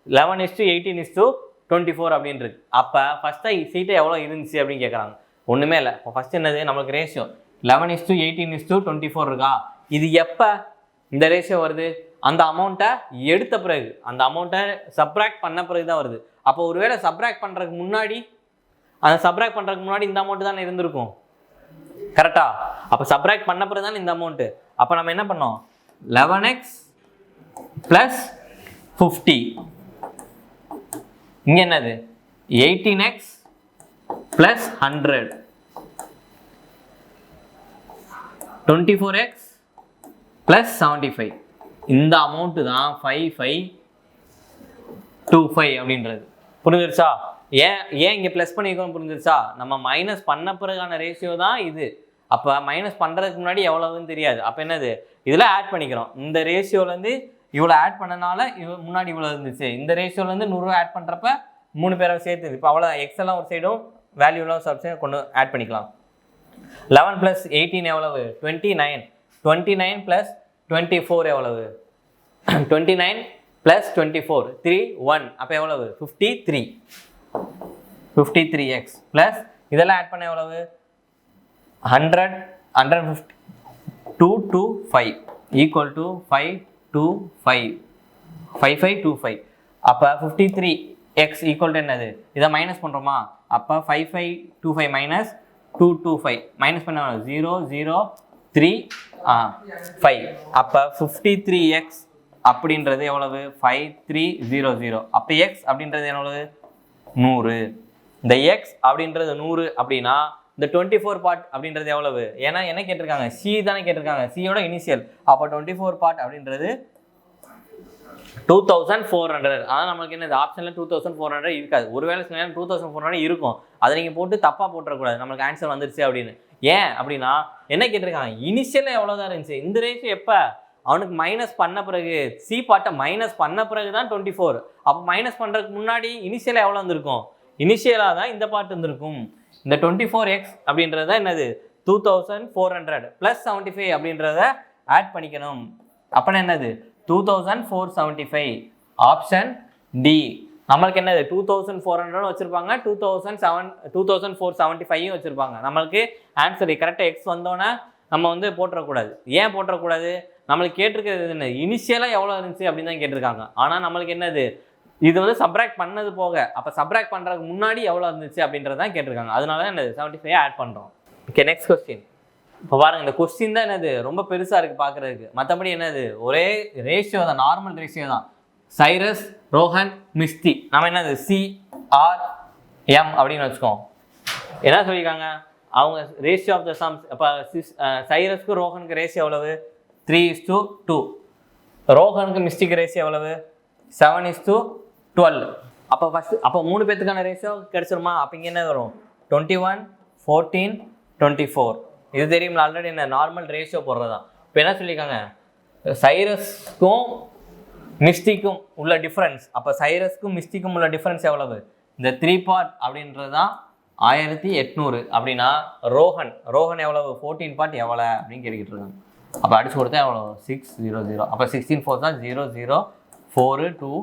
11:18:24 அப்படின்னு இருக்கு. அப்போ ஃபஸ்ட்டாக சீட்டை எவ்வளோ இருந்துச்சு அப்படின்னு கேட்குறாங்க. ஒன்றுமே இல்லை. இப்போ ஃபஸ்ட் என்னது நம்மளுக்கு ரேஷியோ 11:18:24 இருக்கா. இது எப்போ இந்த ரேஷியோ வருது, அந்த அமௌண்ட்டை எடுத்த பிறகு, அந்த அமௌண்ட்டை சப்ராக்ட் பண்ண பிறகு தான் வருது. அப்போ ஒருவேளை சப்ராக்ட் பண்ணுறதுக்கு முன்னாடி, அந்த சப்ராக்ட் பண்ணுறதுக்கு முன்னாடி இந்த அமௌண்ட்டு தானே இருந்திருக்கும், கரெக்டா? அப்போ சப்ராக்ட் பண்ண பிறகு தானே இந்த அமௌண்ட்டு. அப்போ நம்ம என்ன பண்ணோம் 11x + 50. இங்கே என்னது 18x + 100, 24x + 75. இந்த அமௌண்ட்டு தான் 5525 அப்படின்றது. புரிஞ்சிருச்சா? ஏன் இங்கே ப்ளஸ் பண்ணியிருக்கோம், புரிஞ்சிருச்சா? நம்ம மைனஸ் பண்ண பிறகான ரேஷியோ தான் இது. அப்போ மைனஸ் பண்ணுறதுக்கு முன்னாடி எவ்வளவுன்னு தெரியாது. அப்போ என்னது இதில் ஆட் பண்ணிக்கிறோம். இந்த ரேஷியோலேருந்து இவ்வளோ ஆட் பண்ணனால முன்னாடி இவ்வளோ இருந்துச்சு. இந்த ரேஷியோலேருந்து 100 ரூபா ஆட் பண்ணுறப்ப 3 பேரை சேர்த்து இப்போ அவ்வளோ எக்ஸெல்லாம் ஒரு சைடும் வேல்யூலாம் ஒரு சைடும் கொண்டு ஆட் பண்ணிக்கலாம். 11 + 18 எவ்வளவு 29. 29 + 24 எவ்வளவு 29 + 24 3 1. அப்போ எவ்வளவு 53. 53x ப்ளஸ் இதெல்லாம் ஆட் பண்ண எவ்வளவு 100 150 225 ஈக்குவல் டு 525 5525. அப்போ 53x ஈக்குவல் டு என்னது, இதை மைனஸ் பண்ணுறோமா? அப்போ 5525 மைனஸ் 225 மைனஸ் பண்ண 0 0 3 5. அப்போ 53x அப்படின்றது எவ்வளவு 5300. அப்போ x அப்படின்றது எவ்வளவு 100. இந்த x அப்படின்றது 100 அப்படின்னா இந்த 24 பார்ட் அப்படின்றது எவ்வளவு? ஏன்னா என்ன கேட்டிருக்காங்க, சி தானே கேட்டிருக்காங்க, சியோட இனிஷியல். அப்போ 24 பார்ட் அப்படின்றது 2400. ஆனால் நமக்கு என்ன ஆப்ஷனில் 2400 இருக்காது. ஒருவேளை சில நேரம் 2400 இருக்கும். அதை நீங்கள் போட்டு தப்பாக போட்டுறக்கூடாது, நம்மளுக்கு ஆன்சர் வந்துருச்சு அப்படின்னு. ஏன் அப்படின்னா என்ன கேட்டிருக்காங்க, இனிஷியலில் எவ்வளோ தான் இருந்துச்சு. இந்த ரேஷியோ எப்போ அவனுக்கு மைனஸ் பண்ண பிறகு, சி பார்ட்டை மைனஸ் பண்ண பிறகு தான் 24. அப்போ மைனஸ் பண்ணுறதுக்கு முன்னாடி இனிஷியலாக எவ்வளோ இருந்திருக்கும், இனிஷியலாக தான் இந்த பார்ட் இருந்திருக்கும். இந்த 24x அப்படின்றத என்னது 2400 + 75 அப்படின்றத ஆட் பண்ணிக்கணும். அப்போனா என்னது 2475. Option D. நம்மளுக்கு என்னது 2400 வச்சுருப்பாங்க, 2475 வச்சுருப்பாங்க. நம்மளுக்கு ஆன்சர் கரெக்டாக எக்ஸ் வந்தோன்னே நம்ம வந்து போட்டுறக்கூடாது. ஏன் போட்டுறக்கூடாது, நம்மளுக்கு கேட்டிருக்கிறது என்ன இனிஷியலாக எவ்வளோ இருந்துச்சு அப்படின்னு தான் கேட்டிருக்காங்க. ஆனால் நம்மளுக்கு என்னது இது வந்து சப்ராக்ட் பண்ணது போக, அப்போ சப்ராக்ட் பண்ணுறதுக்கு முன்னாடி எவ்வளோ இருந்துச்சு அப்படின்றது தான் கேட்டிருக்காங்க. அதனால தான் என்னது 75 ஆட் பண்ணுறோம். Okay, next question. இப்போ பாருங்க, இந்த கொஸ்டின் தான் என்னது ரொம்ப பெருசாக இருக்குது பார்க்குறதுக்கு. மற்றபடி என்னது ஒரே ரேஷியோ தான், நார்மல் ரேஷியோ தான். சைரஸ், ரோஹன், மிஸ்தி. நம்ம என்னது CRM அப்படின்னு வச்சுக்கோம். என்ன சொல்லியிருக்காங்க அவங்க ரேஷியோ ஆஃப் த சம்ஸ். இப்போ சைரஸ்க்கு ரோஹனுக்கு ரேஷியோ எவ்வளவு 3:2. ரோஹனுக்கு மிஸ்டிக்கு ரேஷியோ எவ்வளவு 7:12. அப்போ ஃபஸ்ட்டு அப்போ 3 பேர்த்துக்கான ரேஷியோ கிடச்சிருமா? அப்போ இங்கே என்ன வரும் 21 14 24. இது தெரியும்ல ஆல்ரெடி, என்ன நார்மல் ரேஷியோ போடுறதா. இப்போ என்ன சொல்லியிருக்காங்க, சைரஸ்க்கும் மிஸ்டிக்கும் உள்ள டிஃப்ரென்ஸ். அப்போ சைரஸ்க்கும் மிஸ்டிக்கும் உள்ள டிஃப்ரென்ஸ் எவ்வளவு, இந்த 3 பார்ட் அப்படின்றது தான் 1800. அப்படின்னா ரோஹன் எவ்வளவு 14 பார்ட் எவ்வளோ அப்படின்னு கேட்டுக்கிட்டு இருக்காங்க. அப்போ அடிச்சு கொடுத்தா எவ்வளோ 600. அப்போ 16 4 தான் 00 4 2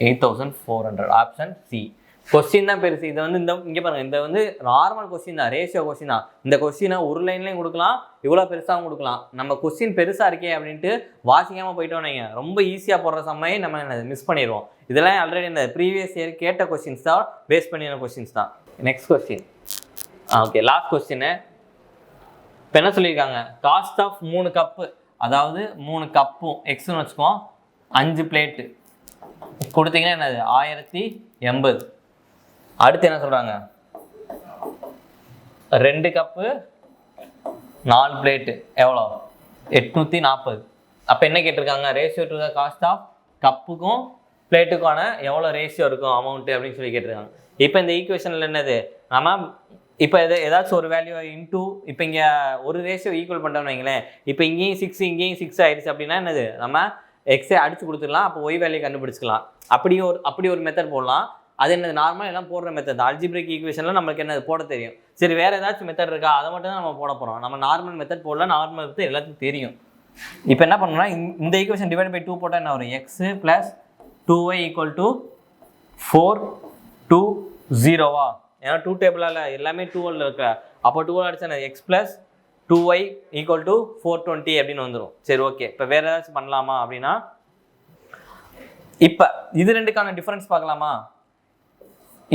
8400. Option C. கொஸ்டின் தான் பெருசு. இதை வந்து இங்கே பாருங்க, இந்த வந்து நார்மல் கொஸ்டின் தான், ரேஷியோ கொஸ்டின் தான். இந்த கொஸ்டினை ஒரு லைன்லையும் கொடுக்கலாம், இவ்வளோ பெருசாகவும் கொடுக்கலாம். நம்ம கொஸ்டின் பெருசாக இருக்கே அப்படின்ட்டு வாசிக்காமல் போயிட்டோம் நீங்கள், ரொம்ப ஈஸியாக போடுற சமயம் நம்ம மிஸ் பண்ணிடுவோம். இதெல்லாம் ஆல்ரெடி இந்த ப்ரீவியஸ் இயர் கேட்ட கொஸ்டின்ஸ் தான், பேஸ் பண்ணின கொஸ்டின்ஸ் தான். Next question. Okay, last question. இப்போ என்ன சொல்லியிருக்காங்க, காஸ்ட் ஆஃப் 3 கப்பு, அதாவது 3 கப்பும் எக்ஸ்னு வச்சுக்கோம், 5 பிளேட்டு கொடுத்தீங்கன்னா என்னது 1080. அடுத்து என்ன சொல்கிறாங்க, 2 கப்பு 4 பிளேட்டு எவ்வளோ 840. அப்போ என்ன கேட்டிருக்காங்க, ratio to the cost of கப்புக்கும் பிளேட்டுக்கான எவ்வளோ ரேஷியோ இருக்கும் அமௌண்ட்டு அப்படின்னு சொல்லி கேட்டிருக்காங்க. இப்போ இந்த ஈக்குவேஷனில் என்னது, நம்ம இப்போ ஏதாச்சும் ஒரு வேல்யூ இன்டூ, இப்போ இங்கே ஒரு ரேஷியோ ஈக்குவல் பண்ணுறோம்னு வைங்களேன். இப்போ இங்கேயும் 6 இங்கேயும் 6 ஆயிடுச்சு அப்படின்னா என்னது, நம்ம எக்ஸை அடிச்சு கொடுத்துடலாம், அப்போ ஒய் வேல்யூ கண்டுபிடிச்சிக்கலாம். அப்படி ஒரு மெத்தட் போடலாம். அது என்னது, நார்மலாக எல்லாம் போடுற மெத்தட். அல்ஜிப்ரிக் ஈக்குவேஷனில் நம்மளுக்கு என்னது போட தெரியும். சரி, வேறு ஏதாச்சும் மெத்தட் இருக்கா, அதை மட்டும் தான் நம்ம போட போகிறோம். நம்ம நார்மல் மெத்தட் போடல, நார்மல் மெத்தட் எல்லாத்துக்கும் தெரியும். இப்போ என்ன பண்ணணும்னா, இந்த ஈக்குவேஷன் டிவைட் பை 2 போட்டால் என்ன வரும், x plus 2y equal to 420. ஏன்னா 2 டேபிளால் எல்லாமே 2 இருக்கு. அப்போ 2 அடிச்சா X plus 2y equal to 420 அப்படின்னு வந்துடும். சரி, ஓகே. இப்போ வேறு ஏதாச்சும் பண்ணலாமா அப்படின்னா, இப்போ இது ரெண்டுக்கான டிஃப்ரென்ஸ் பார்க்கலாமா.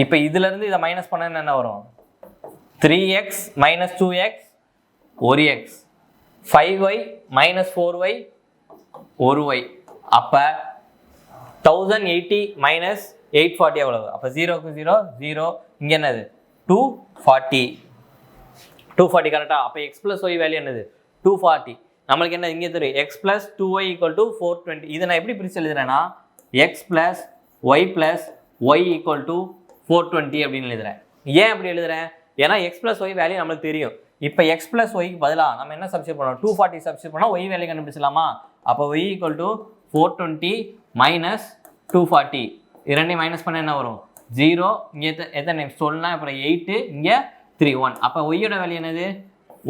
இப்போ இதுலேருந்து இதை மைனஸ் பண்ண என்ன வரும், 3x minus 2x 1x, 5y minus 4y 1y. அப்போ 1080 மைனஸ் 840 எவ்வளவு, அப்போ 0க்கு 0 0, இங்கே என்னது 240 கரெக்டாக. அப்போ எக்ஸ் ப்ளஸ் ஒய் வேல்யூ என்னது 240. நம்மளுக்கு என்ன இங்கே தெரியும், X plus 2y equal to 420. இதை நான் எப்படி பிரித்து எழுதுறேன்னா, X plus Y plus Y equal to 420 அப்படின்னு எழுதுறேன். ஏன் அப்படி எழுதுறேன், ஏன்னா எக்ஸ் ப்ளஸ் ஒய் வேல்யூ நம்மளுக்கு தெரியும். இப்போ எக்ஸ் ப்ளஸ் ஒய்க்கு பதிலாக நம்ம என்ன சப்ஸ்டிட் பண்ணோம், 240 சப்ஸ்டிட் பண்ணால் ஒய் வேல்யூ கண்டுபிடிச்சலாமா. அப்போ ஒய் ஈக்குவல் டு 420 மைனஸ் 240, இரண்டையும் மைனஸ் பண்ண என்ன வரும் 0. இங்கே எத்தனை சொல்லலாம், அப்புறம் 8, இங்கே 3 1. அப்போ ஒய்யோட வேல்யூ என்னது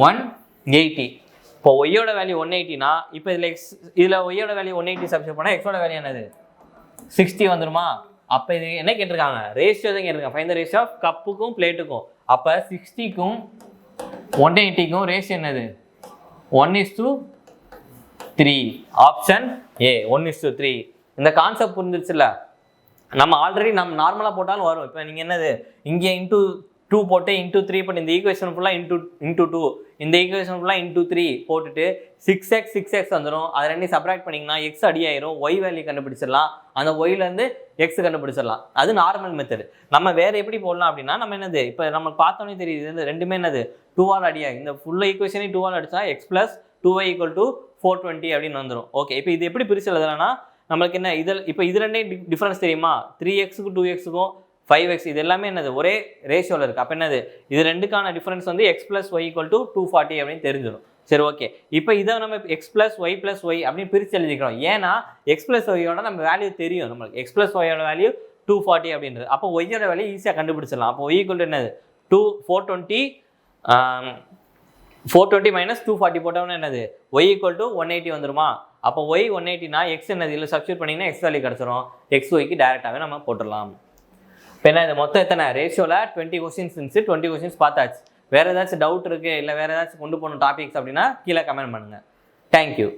180. இப்போ ஒய்யோட வேல்யூ 180னா, இப்போ இதில் ஒய்யோட வேல்யூ 180 சப்ஸ்டிட் பண்ணால் எக்ஸோட வேல்யூ என்னது 60 வந்துருமா. அப்போ இது என்ன கேட்டிருக்காங்க, ரேஷியோ தான் கேட்டிருக்காங்க. ஃபைண்ட் த ரேஷியோ ஆஃப் கப்புக்கும் பிளேட்டுக்கும். அப்போ 60க்கும் 180க்கும் ரேஷியோ என்னது 1:3. Option A 1:3. இந்த கான்செப்ட் புரிஞ்சிருச்சுல்ல. நம்ம ஆல்ரெடி நம்ம நார்மலாக போட்டாலும் வரும். இப்போ நீங்கள் என்னது இங்கே இன்டூ 2 போட்டு இன்டூ 3 போட்டு இந்த ஈக்குவேஷன் ஃபுல்லாக இன்டூ 2, இந்த ஈக்குவேஷன் ஃபுல்லாக இன்டூ 3 போட்டுட்டு 6x வந்துடும். அதை ரெண்டையும் சப்ராக்ட் பண்ணிங்கன்னா எக்ஸ் அடி ஆயிரும், ஒய் வேல்யூ கண்டுபிடிச்சிடலாம். அந்த ஒய்லேருந்து எக்ஸ் கண்டுபிடிச்சிடலாம். அது நார்மல் மெத்தட். நம்ம வேறு எப்படி போடலாம் அப்படின்னா, நம்ம என்னது இப்போ நம்ம பார்த்தோன்னே தெரியுது, இந்த ரெண்டுமே என்னது 2ஆல் அடியாகும். இந்த ஃபுல் ஈக்குவேஷனையும் 2ஆல் அடிச்சா X plus 2y equal to 420 அப்படின்னு வந்துடும். ஓகே, இப்போ இது எப்படி பிரிச்சு எழுதலாம்னா, நம்மளுக்கு என்ன இதில் இப்போ இது ரெண்டே டிஃப்ரென்ஸ் தெரியுமா, 3xக்கும் 2xக்கும் 5x, இது எல்லாமே என்னது ஒரே ரேஷியோவில் இருக்குது. அப்போ என்னது இது ரெண்டுக்கான டிஃப்ரென்ஸ் வந்து X plus Y equal to 240 அப்படின்னு தெரிஞ்சிடும். சரி, ஓகே. இப்போ இதை நம்ம எக்ஸ் ப்ளஸ் ஒய் அப்படின்னு பிரித்து எழுதிக்கிறோம். ஏன்னா எக்ஸ் ப்ளஸ் ஒய்யோட நம்ம வேல்யூ தெரியும். நம்மளுக்கு எக்ஸ் ப்ளஸ் ஒய்யோட வேல்யூ 240 அப்படின்றது. அப்போ ஒய்யோட வேல்யூ ஈஸியாக கண்டுபிடிச்சிடலாம். அப்போ ஒய் ஈக்குவல் டு என்னது 420 மைனஸ் 240 போட்டோம்னா என்னது ஒய் ஈக்குவல் டு 180 வந்துருமா. அப்போ ஒய் 180னா எக்ஸ் என்னது இதில் சப்ஸ்டியூட் பண்ணிங்கன்னா எக்ஸ் வேல்யூ கிடச்சிரும். எக்ஸ் ஒய்க்கு டேரெக்டாகவே நம்ம போட்டுடலாம். இப்போ என்ன, இது மொத்தம் எத்தனை ரேஷியோவில் 20 கொஸ்டின்ஸ் இருந்துச்சு. 20 கொஸ்டின்ஸ் பார்த்தாச்சு. வேறு ஏதாச்சும் டவுட் இருக்குது, இல்லை வேறு ஏதாச்சும் கொண்டு போகணும் டாபிக்ஸ் அப்படின்னா கீழே கமெண்ட் பண்ணுங்கள். தேங்க்யூ.